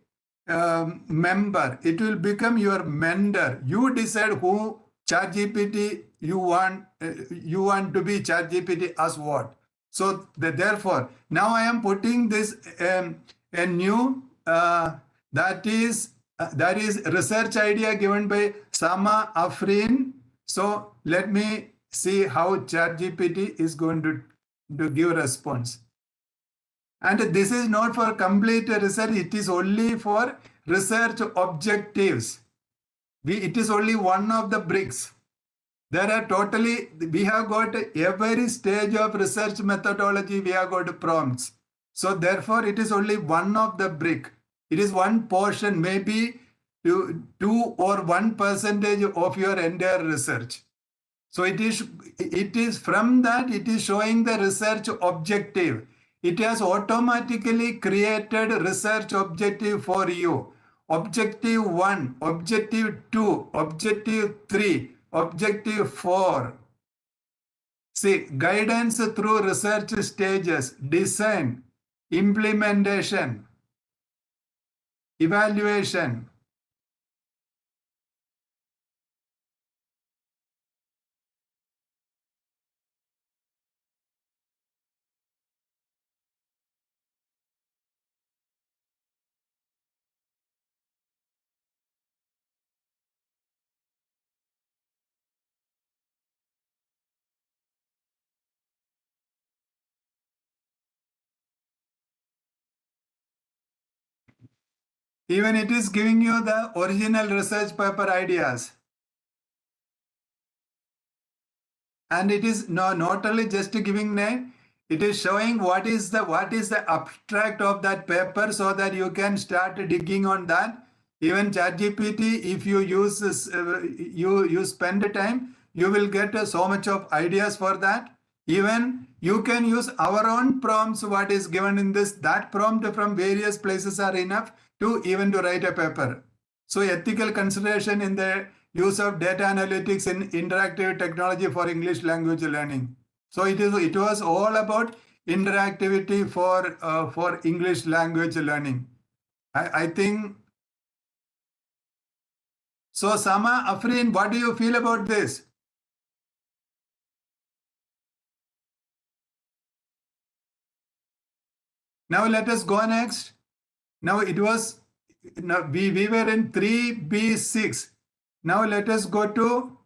member. It will become your mentor. You decide who ChatGPT you want to be ChatGPT as what. So therefore, now I am putting this a new that is research idea given by Sama Afrin. So let me see how ChatGPT is going to give a response. And this is not for complete research. It is only for research objectives. It is only one of the bricks. There are totally, we have got every stage of research methodology, we have got prompts. So therefore, it is only one of the brick. It is one portion, maybe 2 or 1% of your entire research. So it is from that, it is showing the research objective. It has automatically created research objective for you. Objective 1, objective 2, objective 3, objective 4. See, guidance through research stages, design, implementation, evaluation. Even it is giving you the original research paper ideas. And it is not only just giving name, it is showing what is the abstract of that paper so that you can start digging on that. Even ChatGPT, if you use this, you spend time, you will get so much of ideas for that. Even you can use our own prompts, what is given in this, that prompt from various places are enough to even to write a paper. So ethical consideration in the use of data analytics in interactive technology for English language learning. So it was all about interactivity for English language learning. I think. So Sama Afrin, what do you feel about this? Now let us go next. Now we were in 3B6. Now let us go to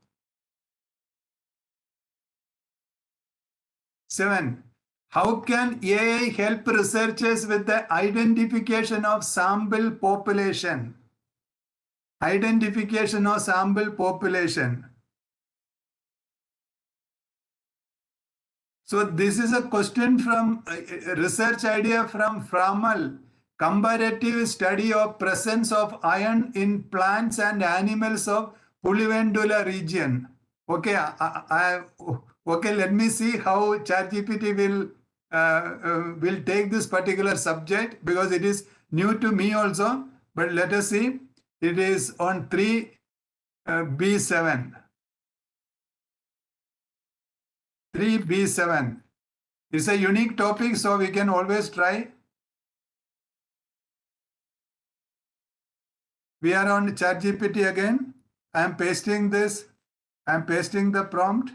7. How can AI help researchers with the identification of sample population? Identification of sample population. So this is a question from a research idea from Framal. Comparative study of presence of iron in plants and animals of Pulivendula region. Okay, okay. Let me see how ChatGPT will take this particular subject because it is new to me also. But let us see. It is on 3B7. 3B7. It's a unique topic, so we can always try. We are on ChatGPT again. I am pasting this. I am pasting the prompt.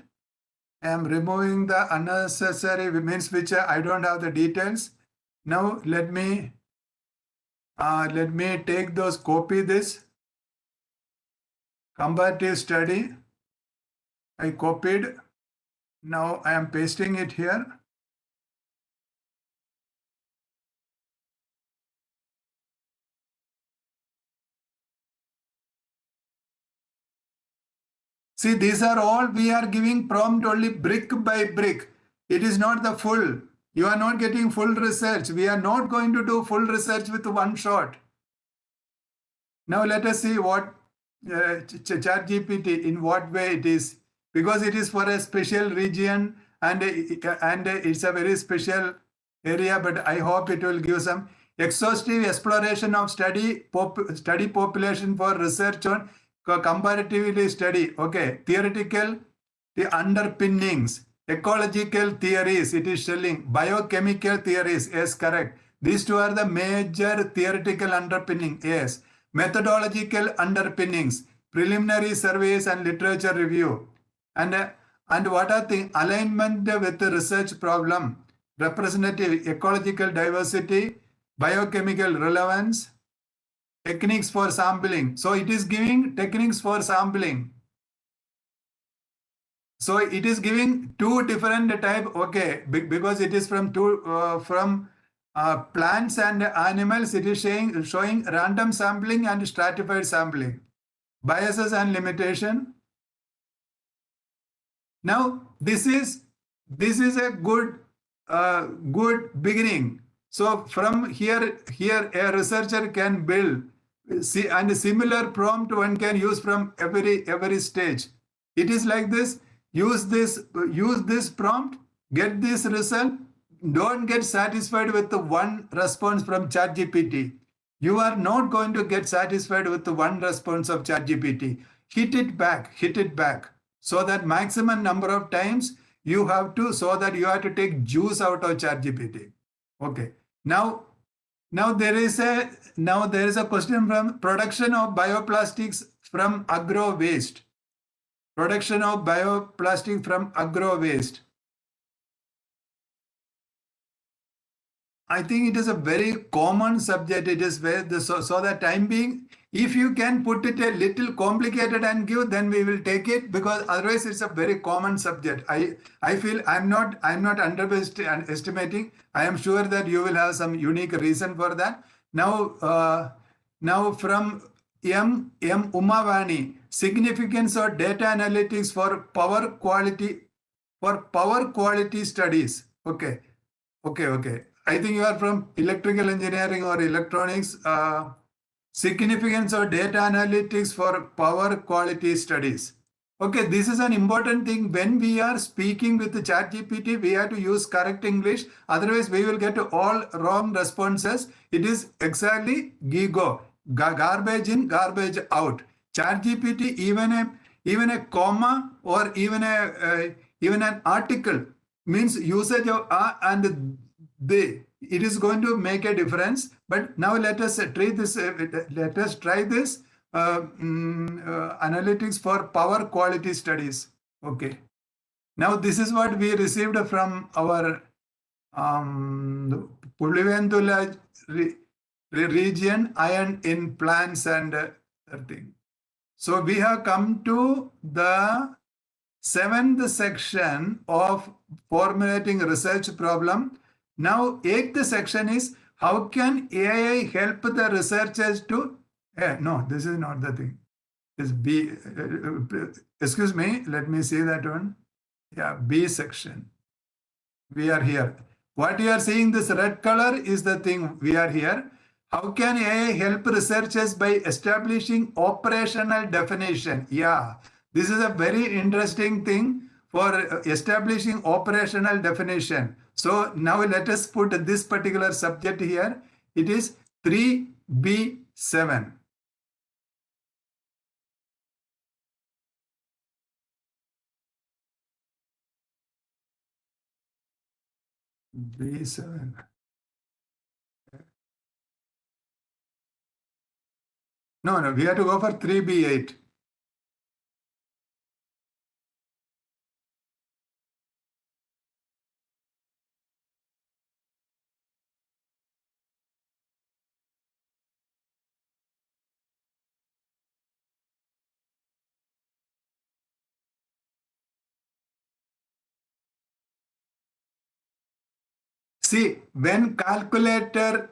I am removing the unnecessary means which I don't have the details. Now let me take those, copy this. Comparative study. I copied. Now I am pasting it here. See, these are all we are giving prompt only brick by brick. It is not the full. You are not getting full research. We are not going to do full research with one shot. Now let us see what ChatGPT, in what way it is. Because it is for a special region and it's a very special area, but I hope it will give some exhaustive exploration of study population for research on comparatively study. Okay, theoretical, the underpinnings, ecological theories, it is showing, biochemical theories, yes, correct. These two are the major theoretical underpinning, yes. Methodological underpinnings, preliminary surveys and literature review. And what are the alignment with the research problem, representative ecological diversity, biochemical relevance, techniques for sampling. So it is giving techniques for sampling. So it is giving two different type, okay, because it is from plants and animals, it is showing random sampling and stratified sampling, biases and limitation. Now this is a good beginning. So from here a researcher can build, see, and a similar prompt one can use from every stage. It is like this. Use this prompt, get this result. Don't get satisfied with the one response from ChatGPT. You are not going to get satisfied with the one response of ChatGPT. Hit it back, so that maximum number of times you have to, so that you have to take juice out of ChatGPT. Okay. Now there is a question from production of bioplastics from agro waste. Production of bioplastic from agro waste. I think it is a very common subject. It is where so the time being, if you can put it a little complicated and give, then we will take it, because otherwise it's a very common subject. I feel I'm not underestimating. I am sure that you will have some unique reason for that. Now from M. Umavani, significance of data analytics for power quality studies. Okay. I think you are from electrical engineering or electronics. Significance of data analytics for power quality studies. Okay, this is an important thing. When we are speaking with the ChatGPT, we have to use correct English. Otherwise, we will get all wrong responses. It is exactly GIGO, garbage in, garbage out. ChatGPT, even a comma or even an article means usage of a and they, it is going to make a difference. But now let us try this. Analytics for power quality studies. Okay. Now this is what we received from our Pulivendula region, iron in plants and thing. So we have come to the 7th section of formulating research problem. Now 8th section is how can AI help the researchers to, no, this is not the thing. This B, excuse me, let me see that one. Yeah, B section. We are here. What you are seeing, this red color is the thing we are here. How can AI help researchers by establishing operational definition? Yeah, this is a very interesting thing for establishing operational definition. So now let us put this particular subject here. It is 3B7. B7. No, we have to go for 3B8. See, when calculator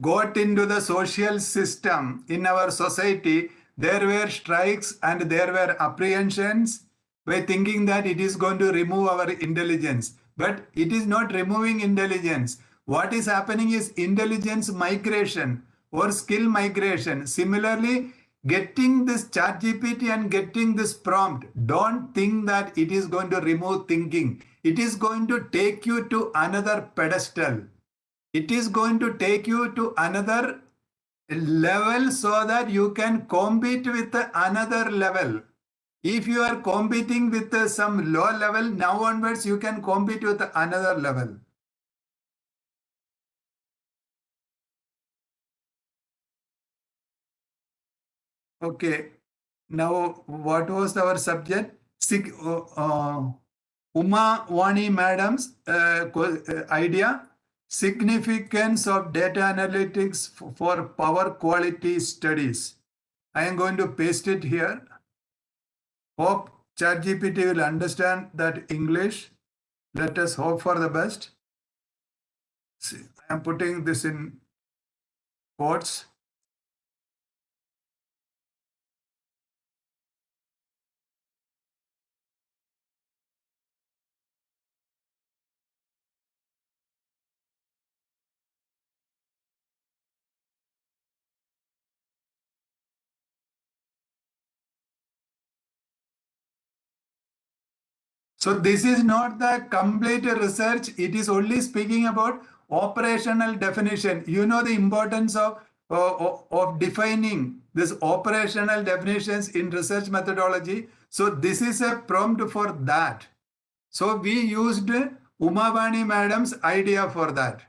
got into the social system in our society, there were strikes and there were apprehensions by thinking that it is going to remove our intelligence. But it is not removing intelligence. What is happening is intelligence migration or skill migration. Similarly, getting this ChatGPT and getting this prompt, don't think that it is going to remove thinking. It is going to take you to another pedestal. It is going to take you to another level so that you can compete with another level. If you are competing with some low level, now onwards you can compete with another level. Okay. Now, what was our subject? Uma Wani Madam's idea, significance of data analytics for power quality studies. I am going to paste it here. Hope ChatGPT will understand that English. Let us hope for the best. See, I am putting this in quotes. So this is not the complete research. It is only speaking about operational definition. You know the importance of defining this operational definitions in research methodology. So this is a prompt for that. So we used Umavani Madam's idea for that.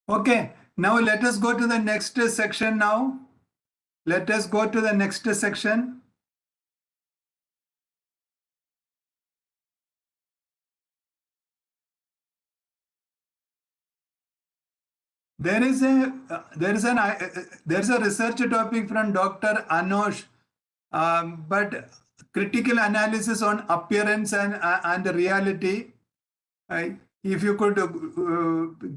Okay, now let us go to the next section now. Let us go to the next section. There is a research topic from Dr. Anosh, but critical analysis on appearance and reality. If you could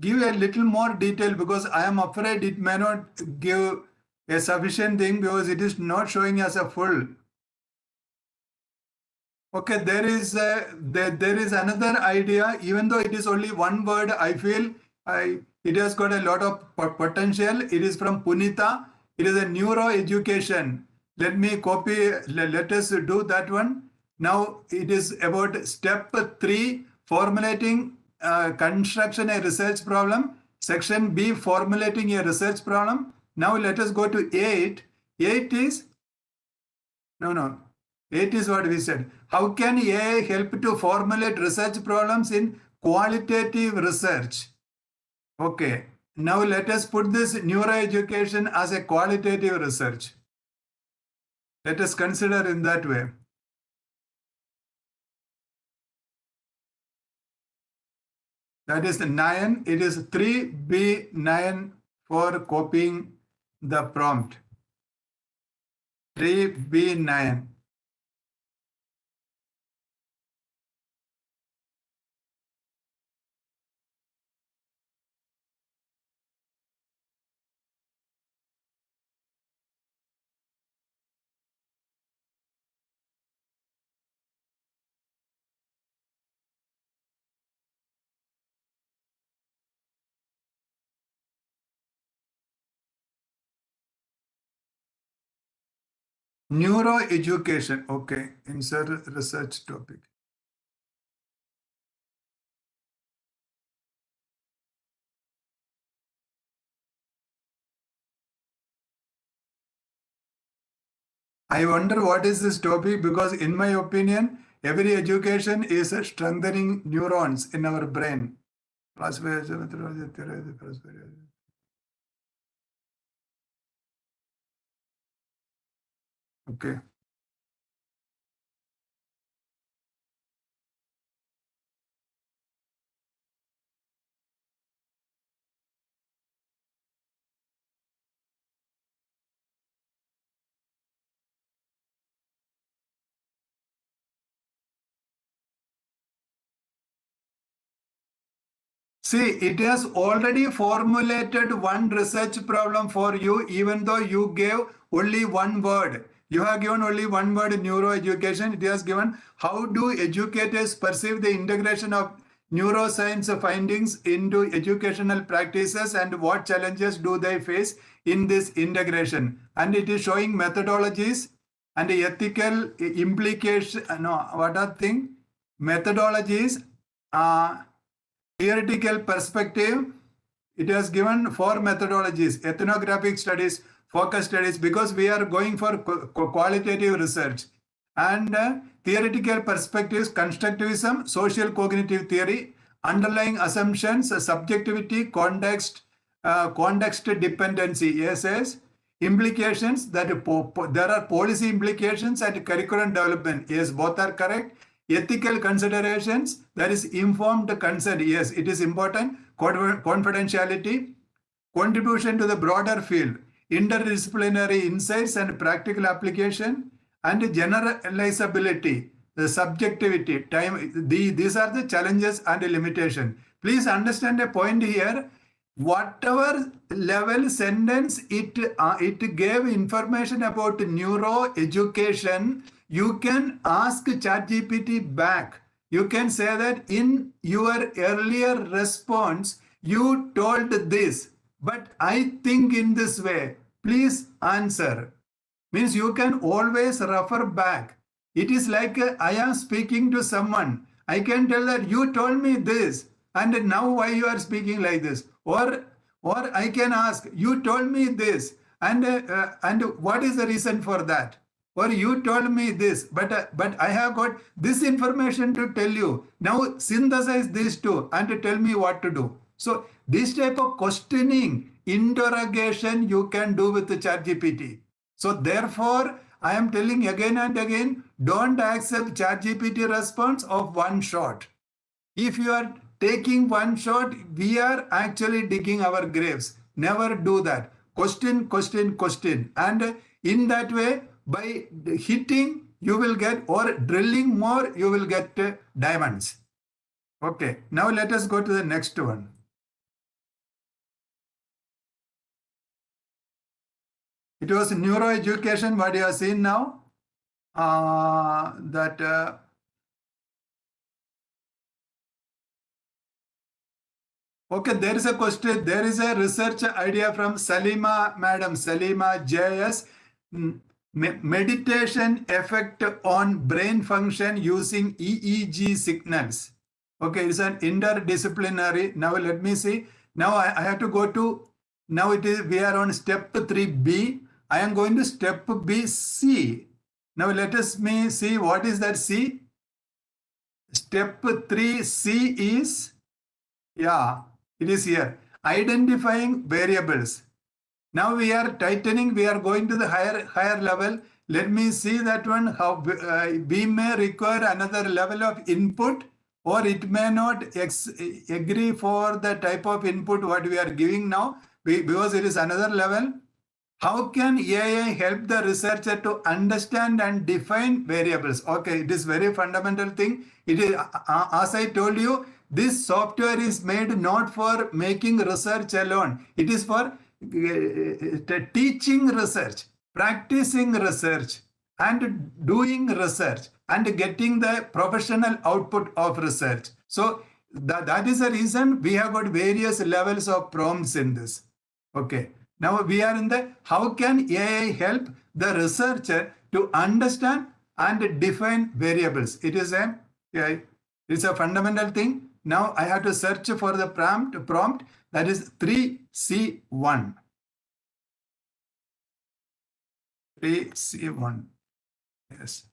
give a little more detail, because I am afraid it may not give a sufficient thing because it is not showing as a full. Okay, there is another idea. Even though it is only one word, I feel it has got a lot of potential. It is from Punita. It is a neuro education. Let me copy. Let us do that one. Now it is about step 3, formulating construction a research problem. Section B, formulating a research problem. Now let us go to 8. 8 is no. 8 is what we said. How can AI help to formulate research problems in qualitative research? Okay. Now let us put this neuroeducation as a qualitative research. Let us consider in that way. That is 9. It is 3B9 for copying the prompt. 3B9. Neuro education. Okay. Insert research topic. I wonder what is this topic, because in my opinion, every education is strengthening neurons in our brain. Okay. See, it has already formulated one research problem for you, even though you gave only one word. You have given only one word, neuroeducation. It has given how do educators perceive the integration of neuroscience findings into educational practices and what challenges do they face in this integration. And it is showing methodologies and ethical implication. No, what are things? Methodologies. Theoretical perspective, it has given 4 methodologies: ethnographic studies, focus studies, because we are going for qualitative research. And theoretical perspectives, constructivism, social cognitive theory, underlying assumptions, subjectivity, context, context dependency, yes, implications, that there are policy implications and curriculum development, yes, both are correct. Ethical considerations, that is informed consent, yes, it is important. Confidentiality, contribution to the broader field, interdisciplinary insights and practical application, and generalizability, the subjectivity, time. These are the challenges and limitation. Please understand a point here. Whatever level sentence it gave information about neuro education, you can ask ChatGPT back. You can say that in your earlier response, you told this, but I think in this way. Please answer. Means you can always refer back. It is like I am speaking to someone. I can tell that you told me this, and now why you are speaking like this? Or I can ask, you told me this, and what is the reason for that? Or you told me this, but I have got this information to tell you. Now synthesize these two and tell me what to do. So this type of questioning, interrogation you can do with the ChatGPT. So therefore, I am telling again and again, don't accept ChatGPT response of one shot. If you are taking one shot, we are actually digging our graves. Never do that. Question, question, question. And in that way, by hitting, you will get, or drilling more, you will get diamonds. Okay, now let us go to the next one. It was neuroeducation, what you have seen now. Okay, there is a question. There is a research idea from Salima, Madam Salima JS. Meditation effect on brain function using EEG signals. Okay, it's an interdisciplinary. Now let me see. Now I have to go to, now it is, we are on step 3B. I am going to step B, C. Now let us see what is that C. Step 3C is, yeah, it is here. Identifying variables. Now we are tightening, we are going to the higher level. Let me see that one, how we may require another level of input or it may not agree for the type of input what we are giving now, because it is another level. How can AI help the researcher to understand and define variables? Okay, it is very fundamental thing. It is, as I told you, this software is made not for making research alone. It is for teaching research, practicing research, and doing research, and getting the professional output of research. So that is the reason we have got various levels of prompts in this. Okay. Now we are in the how can AI help the researcher to understand and define variables. It is it's a fundamental thing. Now I have to search for the prompt that is 3C1. 3C1. Yes.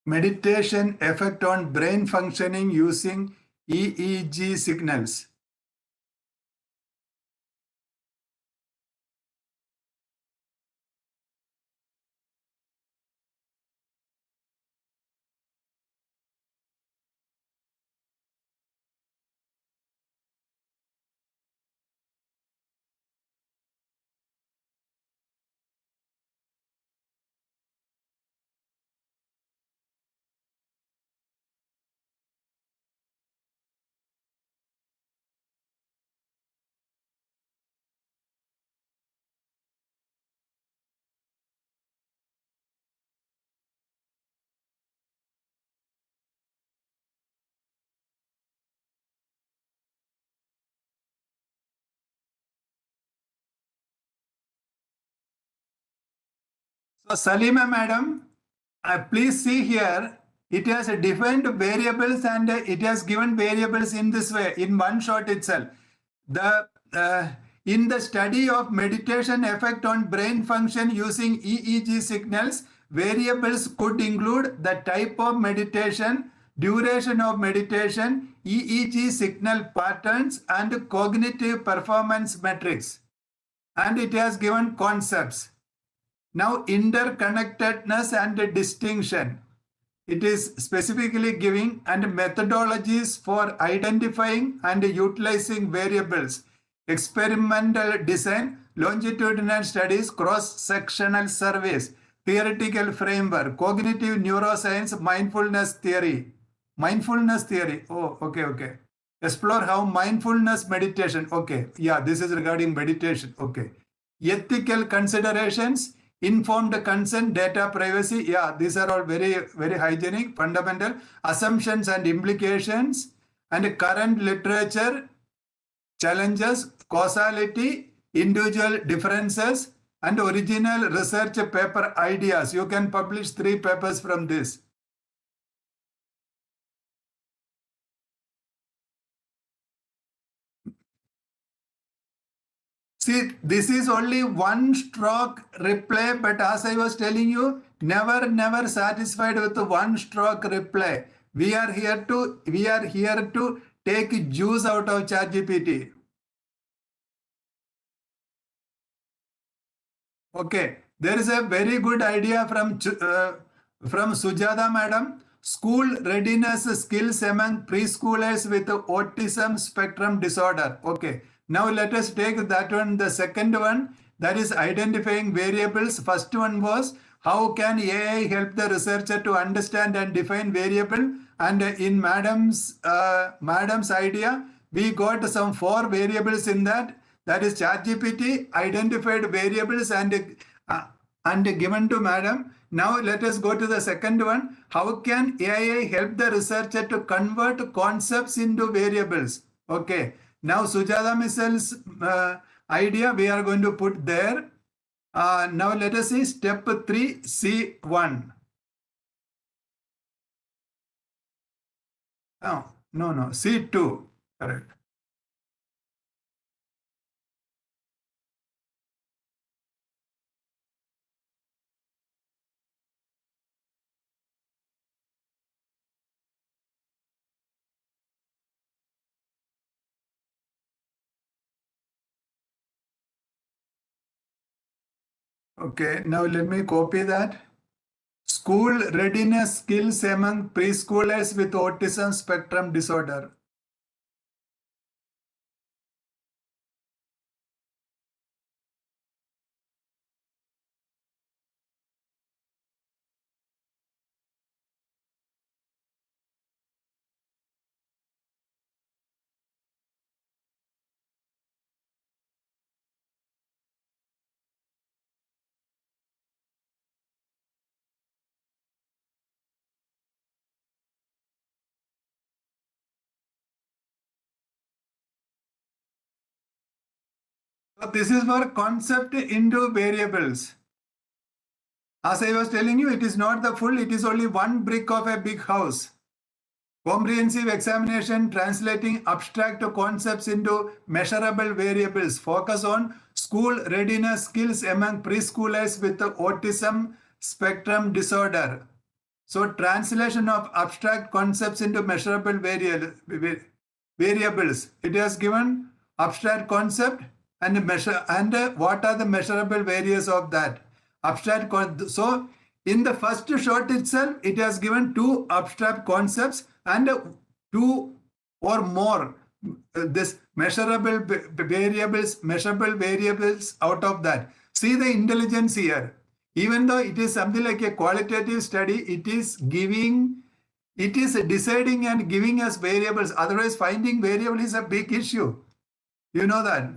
Meditation effect on brain functioning using EEG signals. So Salima madam, please see here, it has defined variables and it has given variables in this way, in one shot itself. In the study of meditation effect on brain function using EEG signals, variables could include the type of meditation, duration of meditation, EEG signal patterns, and cognitive performance metrics. And it has given concepts. Now, interconnectedness and distinction. It is specifically giving and methodologies for identifying and utilizing variables, experimental design, longitudinal studies, cross-sectional surveys, theoretical framework, cognitive neuroscience, mindfulness theory. Mindfulness theory. Oh, okay. Explore how mindfulness meditation. Okay. Yeah, this is regarding meditation. Okay. Ethical considerations, informed consent, data privacy. Yeah, these are all very, very hygienic, fundamental assumptions and implications, and current literature, challenges, causality, individual differences, and original research paper ideas. You can publish 3 papers from this. See, this is only one stroke reply, but as I was telling you, never satisfied with the one stroke reply. We are here to take juice out of ChatGPT. Okay, there is a very good idea from Sujata madam. School readiness skills among preschoolers with autism spectrum disorder. Okay, now let us take that one. The second one, that is identifying variables. First one was how can AI help the researcher to understand and define variable? And in madam's idea, we got some 4 variables in that. That is ChatGPT identified variables and given to madam. Now let us go to the second one. How can AI help the researcher to convert concepts into variables? Okay. Now Sujata Missel's idea we are going to put there. Now let us see step 3C1. Oh, no, C2. Correct. Okay, now let me copy that. School readiness skills among preschoolers with autism spectrum disorder. So this is for concept into variables. As I was telling you, it is not the full, it is only one brick of a big house. Comprehensive examination translating abstract concepts into measurable variables. Focus on school readiness skills among preschoolers with autism spectrum disorder. So translation of abstract concepts into measurable variables. It has given abstract concept and measure and what are the measurable variables of that abstract. So in the first shot itself, it has given two abstract concepts and two or more this measurable variables out of that. See the intelligence here. Even though it is something like a qualitative study, it is deciding and giving us variables. Otherwise, finding variable is a big issue. You know that.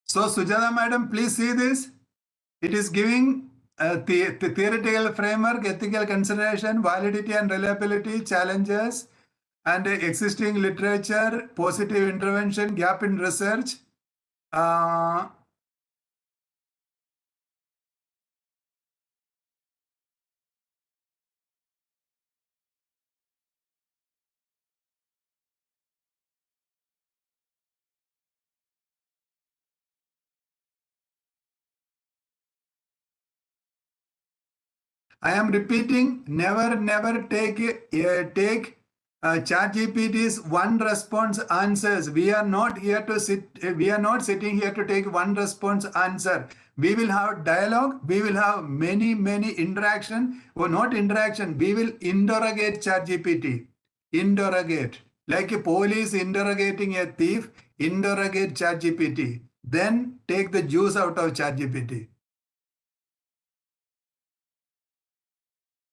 So Sujata madam, please see this. It is giving the theoretical framework, ethical consideration, validity and reliability, challenges, and existing literature, positive intervention, gap in research. I am repeating, never take ChatGPT's one response answers. We are not sitting here to take one response answer. We will have dialogue. We will have many interaction or not interaction. We will interrogate ChatGPT. Interrogate. Like a police interrogating a thief, interrogate ChatGPT. Then take the juice out of ChatGPT.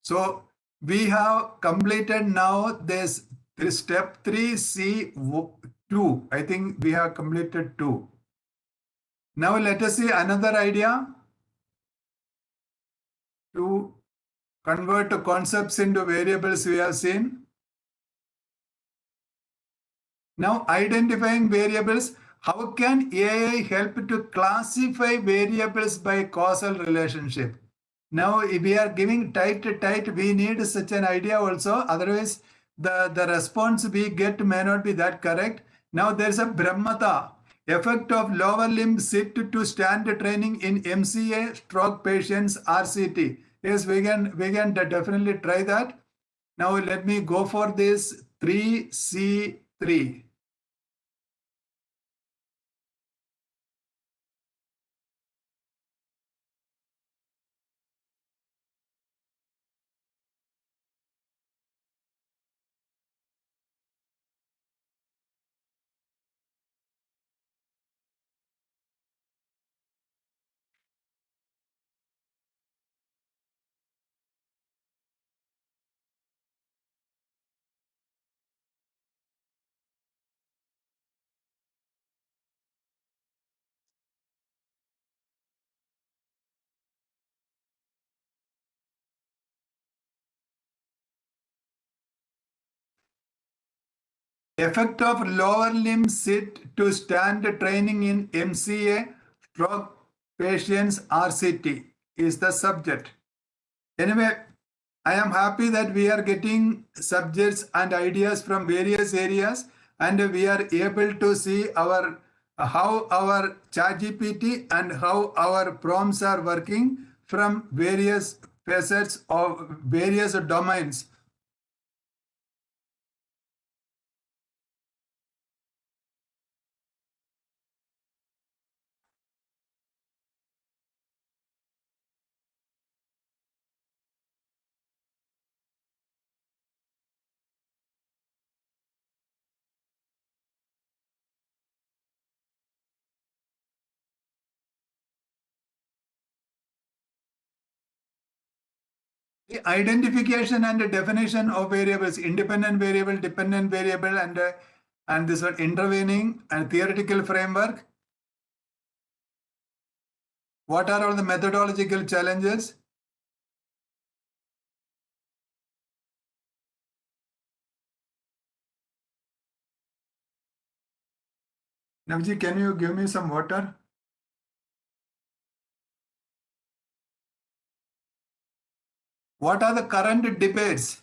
So we have completed now this step 3C2. I think we have completed 2. Now let us see another idea to convert concepts into variables we have seen. Now identifying variables. How can AI help to classify variables by causal relationship? Now, if we are giving tight, we need such an idea also. Otherwise, the response we get may not be that correct. Now, there is a Brahmata, effect of lower limb sit to stand training in MCA stroke patients RCT. Yes, we can definitely try that. Now, let me go for this 3C3. Effect of lower limb sit to stand training in MCA stroke patients RCT is the subject. Anyway, I am happy that we are getting subjects and ideas from various areas and we are able to see how our ChatGPT and how our prompts are working from various facets of various domains The identification and the definition of variables, independent variable, dependent variable, and this one intervening and theoretical framework. What are all the methodological challenges? Navji, can you give me some water? What are the current debates?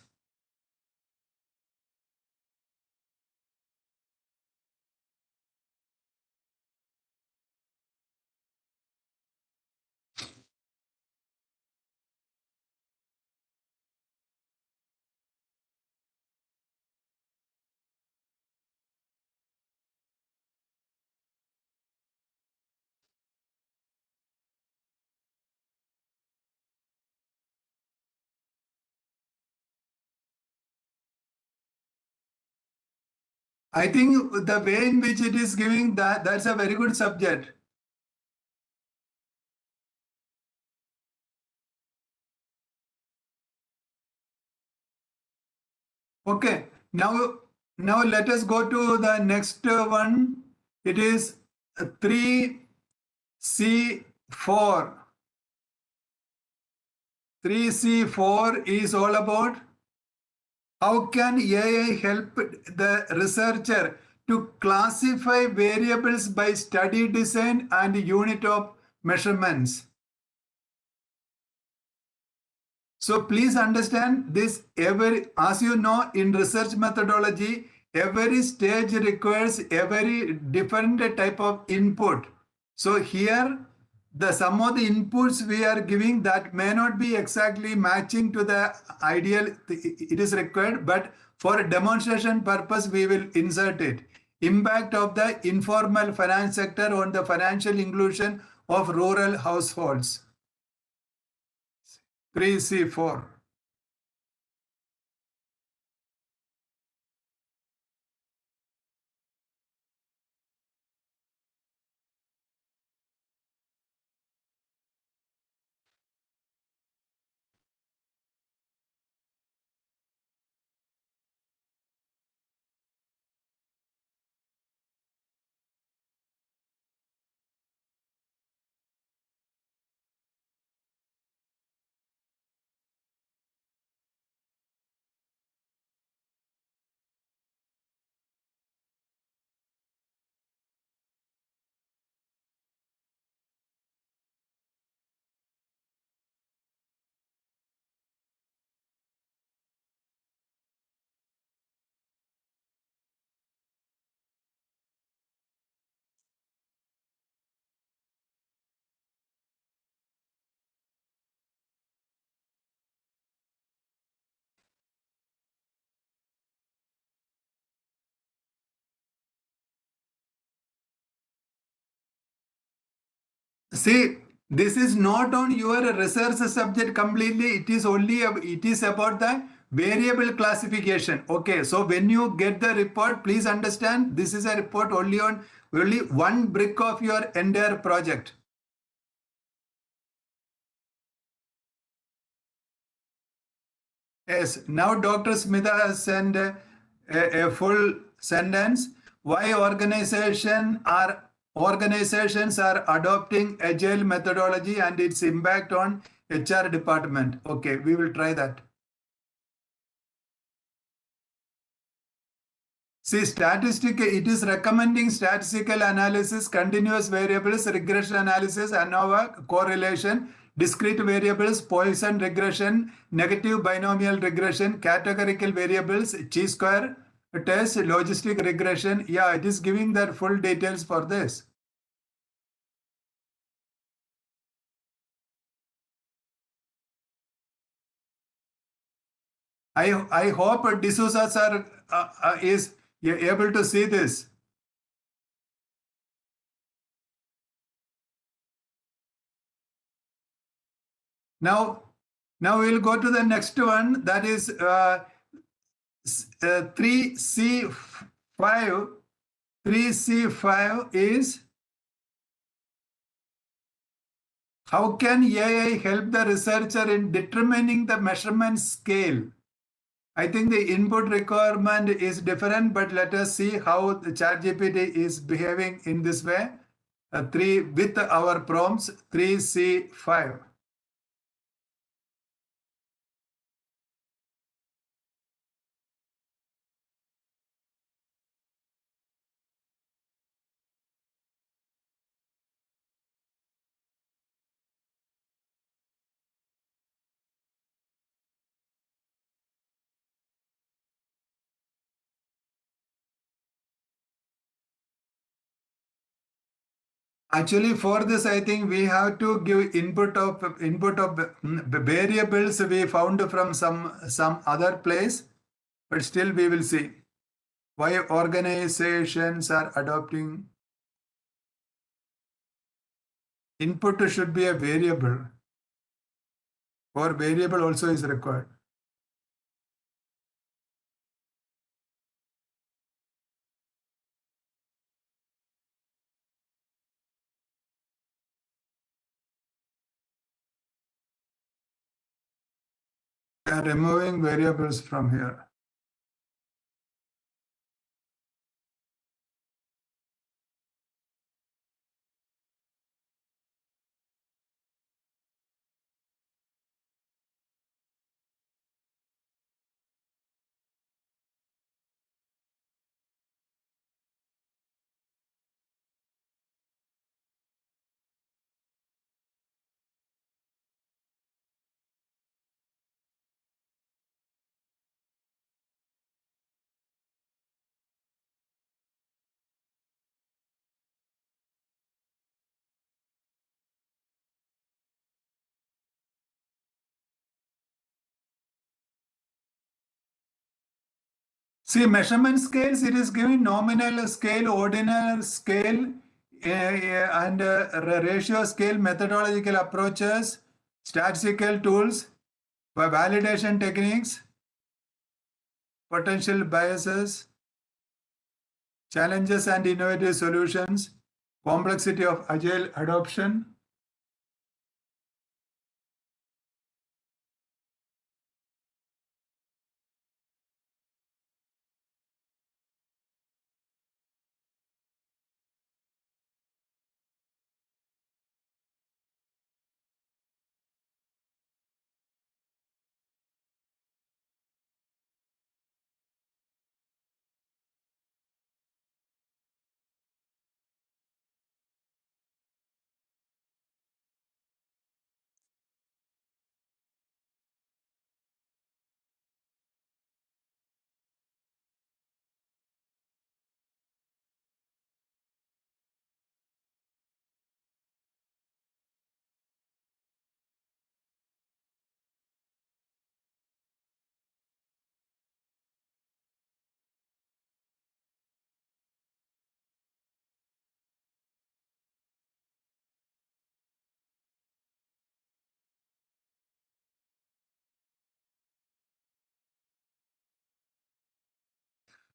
I think the way in which it is giving that's a very good subject. Okay, now let us go to the next one. It is 3C4. 3C4 is all about how can AI help the researcher to classify variables by study design and unit of measurements. So please understand this, as you know, in research methodology, every stage requires a very different type of input. So here, some of the inputs we are giving that may not be exactly matching to the ideal it is required, but for a demonstration purpose, we will insert it. Impact of the informal finance sector on the financial inclusion of rural households. 3C4. See, this is not on your research subject completely. It is only it is about the variable classification. Okay, so when you get the report, please understand this is a report only on only one brick of your entire project. Yes, now Dr. Smitha has sent a full sentence. Why organizations are adopting agile methodology and its impact on HR department. Okay, we will try that. See, it is recommending statistical analysis, continuous variables, regression analysis, ANOVA, correlation, discrete variables, Poisson regression, negative binomial regression, categorical variables, chi-square test, logistic regression. Yeah, it is giving their full details for this. I hope D'Souza sir is able to see this. Now we'll go to the next one, that is 3C5. 3C5 is How can AI help the researcher in determining the measurement scale? I think the input requirement is different, but let us see how the ChatGPT is behaving in this way. 3 with our prompts 3C5. Actually, for this, I think we have to give input of variables we found from some other place, but still we will see why organizations are adopting. Input should be a variable, or variable also is required. We are removing variables from here. See, measurement scales, it is giving nominal scale, ordinal scale, and ratio scale, methodological approaches, statistical tools, by validation techniques, potential biases, challenges and innovative solutions, complexity of agile adoption.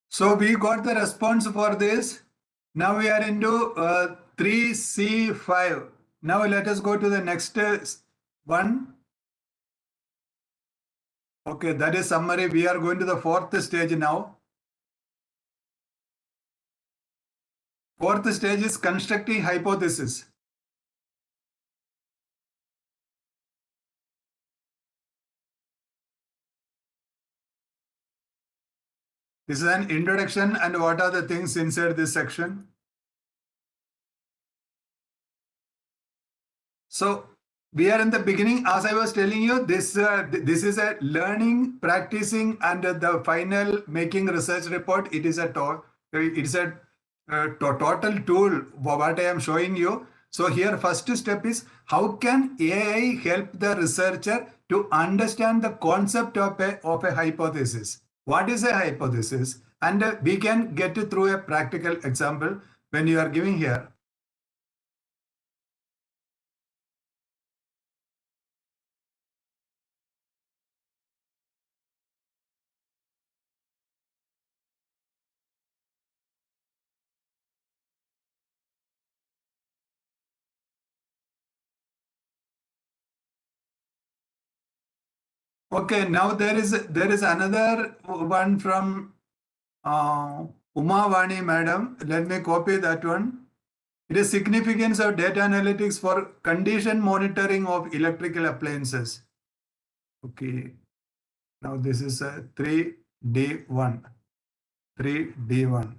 So we got the response for this. Now we are into 3C5. Now let us go to the next one. Okay, that is summary. We are going to the fourth stage now. Fourth stage is constructing hypothesis. This is an introduction and what are the things inside this section. So we are in the beginning, as I was telling you, this is a learning, practicing, and the final making research report. It is a total tool what I am showing you. So here first step is how can AI help the researcher to understand the concept of a hypothesis. What is a hypothesis? And we can get it through a practical example when you are giving here. Okay, now there is another one from Umavani madam. Let me copy that one. It is significance of data analytics for condition monitoring of electrical appliances. Okay, now this is a 3D1. 3D1.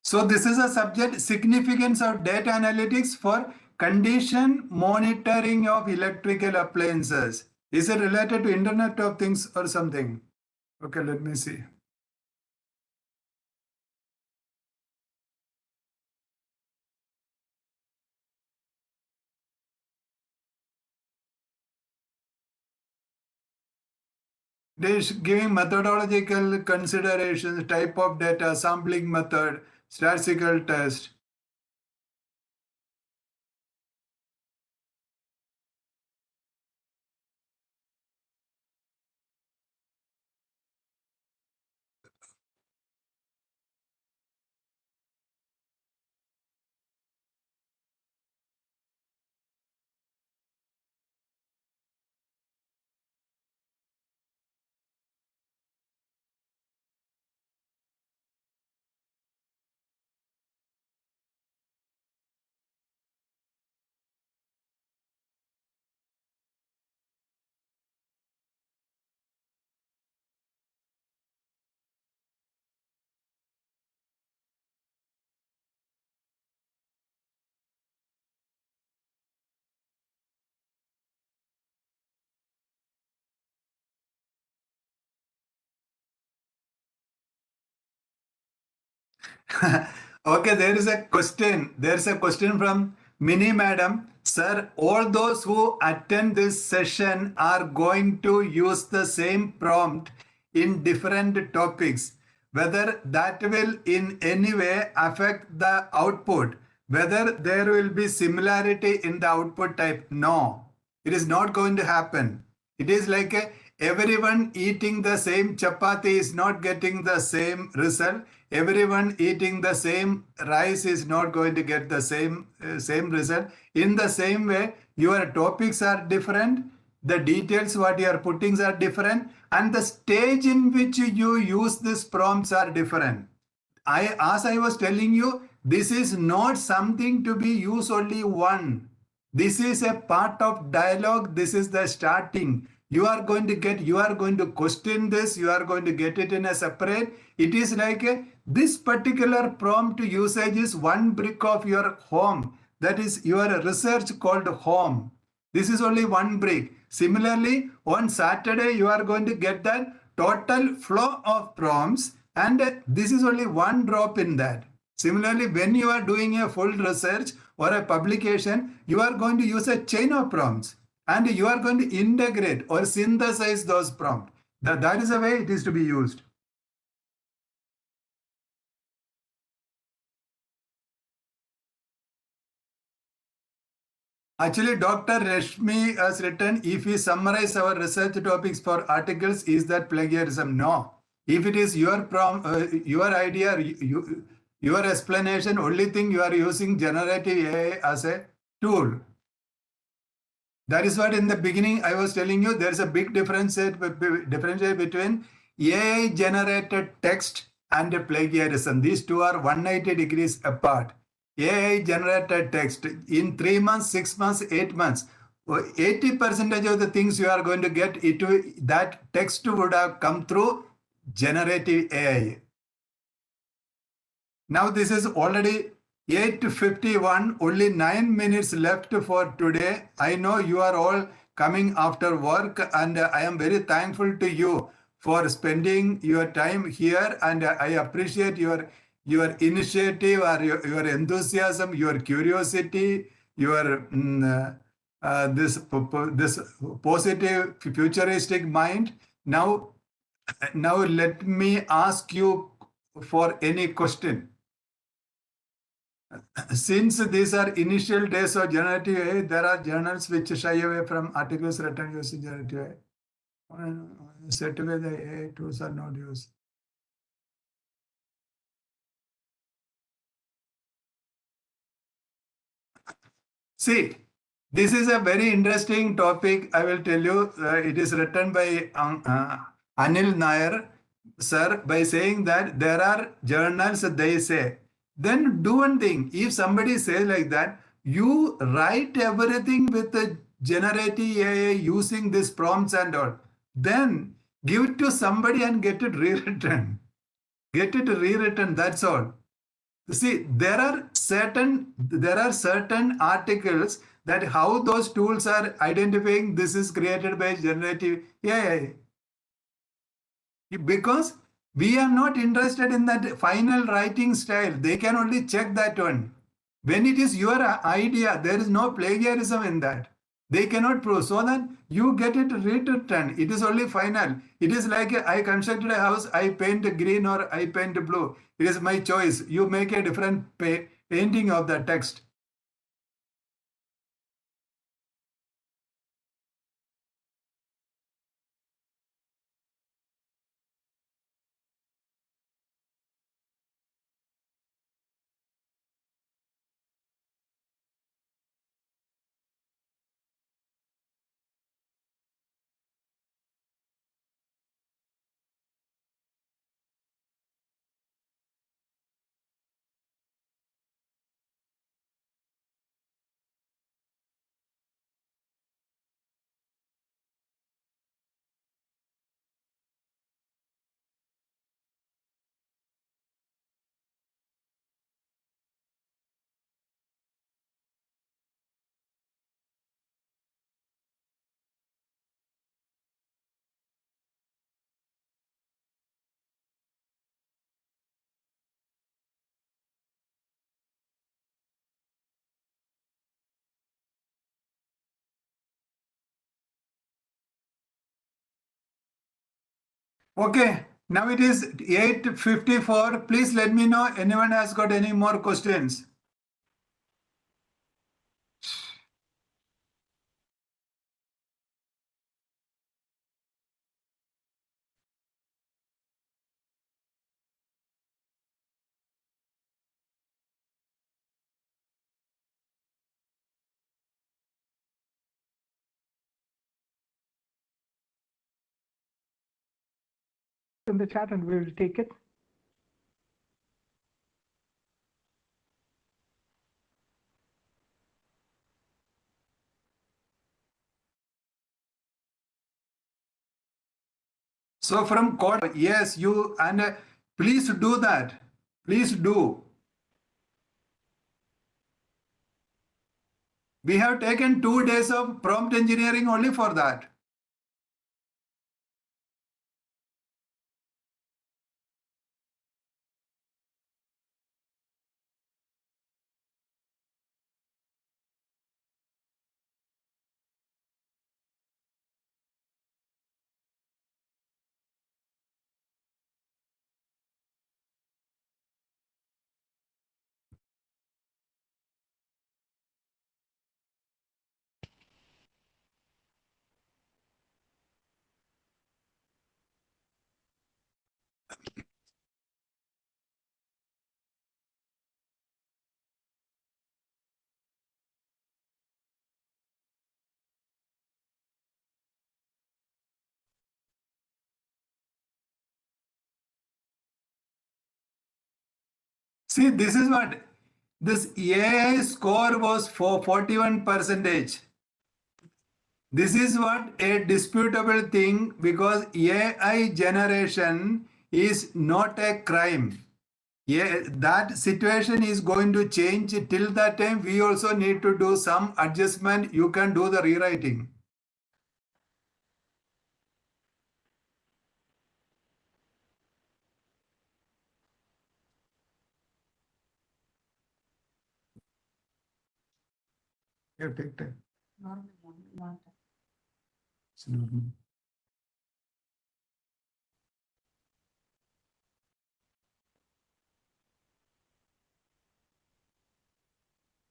So this is a subject, significance of data analytics for condition monitoring of electrical appliances. Is it related to Internet of Things or something? Okay, let me see. It is giving methodological considerations, type of data, sampling method, statistical test. Okay, there is a question. There's a question from Mini Madam. Sir, all those who attend this session are going to use the same prompt in different topics. Whether that will in any way affect the output, whether there will be similarity in the output type. No, it is not going to happen. It is like everyone eating the same chapati is not getting the same result. Everyone eating the same rice is not going to get the same result. In the same way, your topics are different. The details what you are putting are different, and the stage in which you use these prompts are different. As I was telling you, this is not something to be used only one. This is a part of dialogue. This is the starting. You are going to question this. You are going to get it in a separate. It is like this particular prompt usage is one brick of your home. That is your research called home. This is only one brick. Similarly, on Saturday, you are going to get that total flow of prompts, and this is only one drop in that. Similarly, when you are doing a full research or a publication, you are going to use a chain of prompts, and you are going to integrate or synthesize those prompts. That is the way it is to be used. Actually, Dr. Rashmi has written, if we summarize our research topics for articles, is that plagiarism? No. If it is your idea, your explanation, only thing you are using generative AI as a tool. That is what in the beginning I was telling you, there is a big difference between AI generated text and plagiarism. These two are 180 degrees apart. AI generated text in 3 months, 6 months, 8 months, 80% of the things you are going to get, that text would have come through generative AI. Now this is already 8:51, only 9 minutes left for today. I know you are all coming after work, and I am very thankful to you for spending your time here, and I appreciate your initiative or your enthusiasm, your curiosity, your this positive futuristic mind. Now let me ask you for any question. Since these are initial days of generative AI, there are journals which shy away from articles written using generative AI. Set away the AI tools are not used. See, this is a very interesting topic. I will tell you, it is written by Anil Nair, sir, by saying that there are journals, they say. Then do one thing. If somebody says like that, you write everything with the generative AI using these prompts and all. Then give it to somebody and get it rewritten. Get it rewritten, that's all. See, there are certain articles that how those tools are identifying this is created by generative AI. Because we are not interested in that final writing style. They can only check that one. When it is your idea, there is no plagiarism in that. They cannot prove. So that you get it rewritten. It is only final. It is like I constructed a house, I paint green or I paint blue. It is my choice. You make a different painting of the text. Okay, now it is 8:54. Please let me know anyone has got any more questions. In the chat and we will take it. So from code, yes, you, and please do that. Please do. We have taken 2 days of prompt engineering only for that. See, this is what this AI score was for 41%. This is what a disputable thing, because AI generation is not a crime. Yeah, that situation is going to change. Till that time, we also need to do some adjustment. You can do the rewriting. Yeah, take time. It's normal.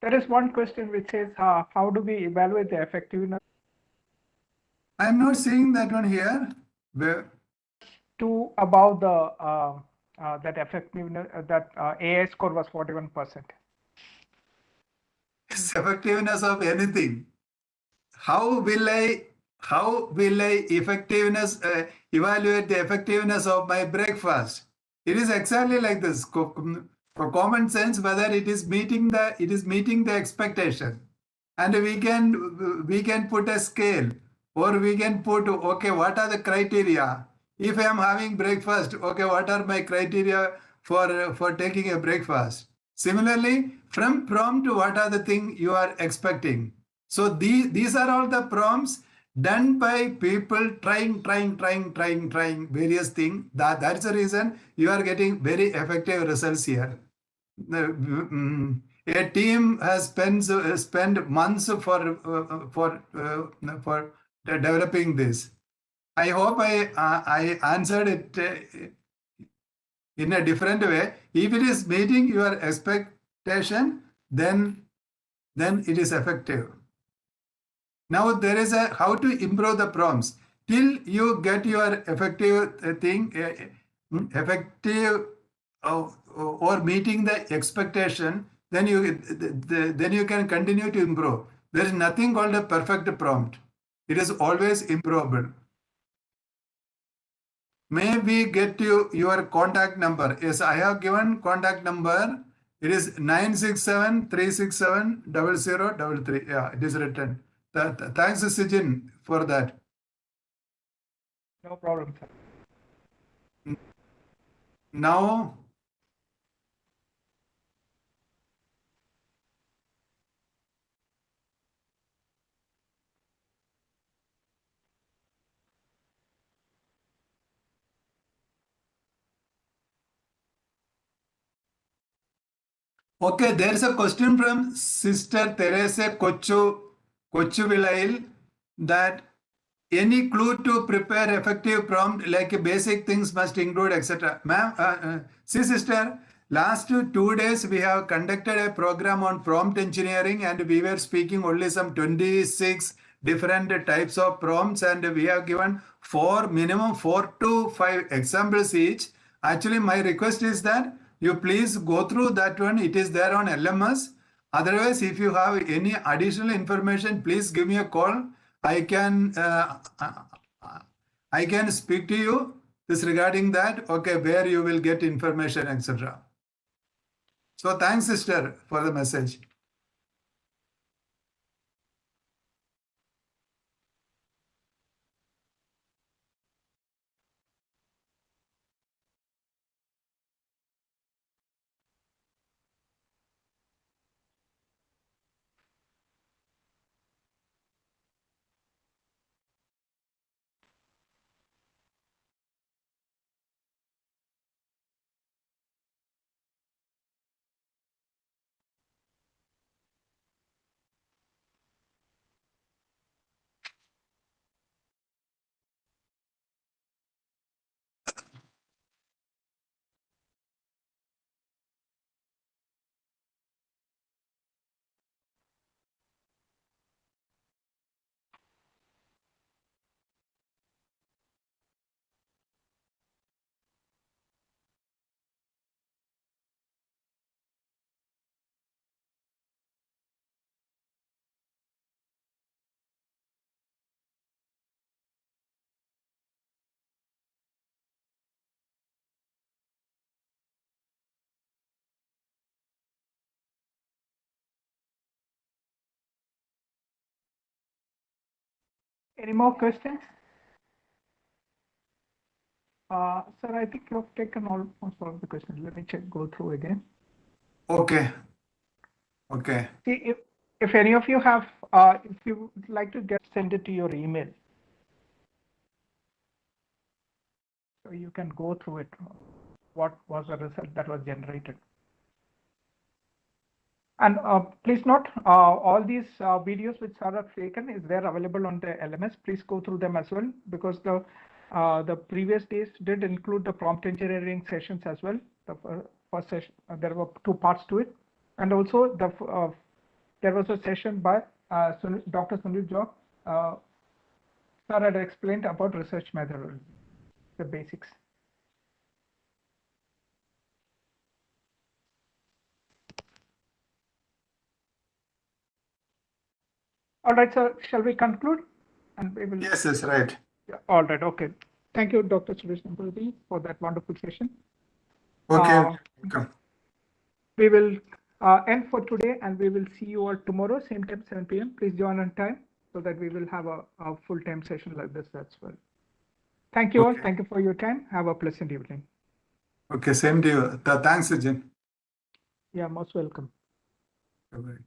There is one question which says, how do we evaluate the effectiveness I'm not seeing that one here. Where to above the that effectiveness that AI score was 41%? is effectiveness of anything? How will I effectiveness evaluate the effectiveness of my breakfast? It is exactly like this. For common sense, whether it is meeting the expectation, and we can put a scale, or we can put, okay, what are the criteria? If I am having breakfast, okay, what are my criteria for taking a breakfast? Similarly, from prompt, what are the things you are expecting? So these are all the prompts done by people trying various things. That's the reason you are getting very effective results here. A team has spent months for developing this. I hope I answered it in a different way. If it is meeting your expectation, then it is effective. Now there is a how to improve the prompts till you get your effective effective or meeting the expectation. Then you can continue to improve. There is nothing called a perfect prompt. It is always improvable. May we get you your contact number? Yes, I have given contact number. It is 967-367-0033. Yeah, it is written. Thanks, Sijin, for that. No problem, sir. Now, okay, there is a question from Sister Teresa Kochuvilail that any clue to prepare effective prompt, like basic things must include, etc. Ma'am, see, sister, last 2 days we have conducted a program on prompt engineering, and we were speaking only some 26 different types of prompts, and we have given minimum 4 to 5 examples each. Actually, my request is that you please go through that one. It is there on LMS. Otherwise, if you have any additional information, please give me a call. I can speak to you this regarding that. Okay, where you will get information, etc. So thanks, sister, for the message. Any more questions? Sir, I think you've taken almost all of the questions. Let me go through again. Okay. Okay. See, if any of you have, if you would like to send it to your email. So you can go through it. What was the result that was generated? And please note, all these videos which are taken is there available on the LMS. Please go through them as well, because the previous days did include the prompt engineering sessions as well. The first session, there were 2 parts to it, and also there was a session by Dr. Sunil Jog. Sir had explained about research methodology, the basics. All right, sir, shall we conclude? And we will. Yes, that's right. Yeah, all right, okay. Thank you, Dr. Suresh Nampurdi, for that wonderful session. Okay. Welcome. We will end for today, and we will see you all tomorrow, same time, 7 p.m. Please join on time so that we will have a full-time session like this as well. Thank you all. Thank you for your time. Have a pleasant evening. Okay, same to you. Thanks, Ajin. Yeah, most welcome. All right.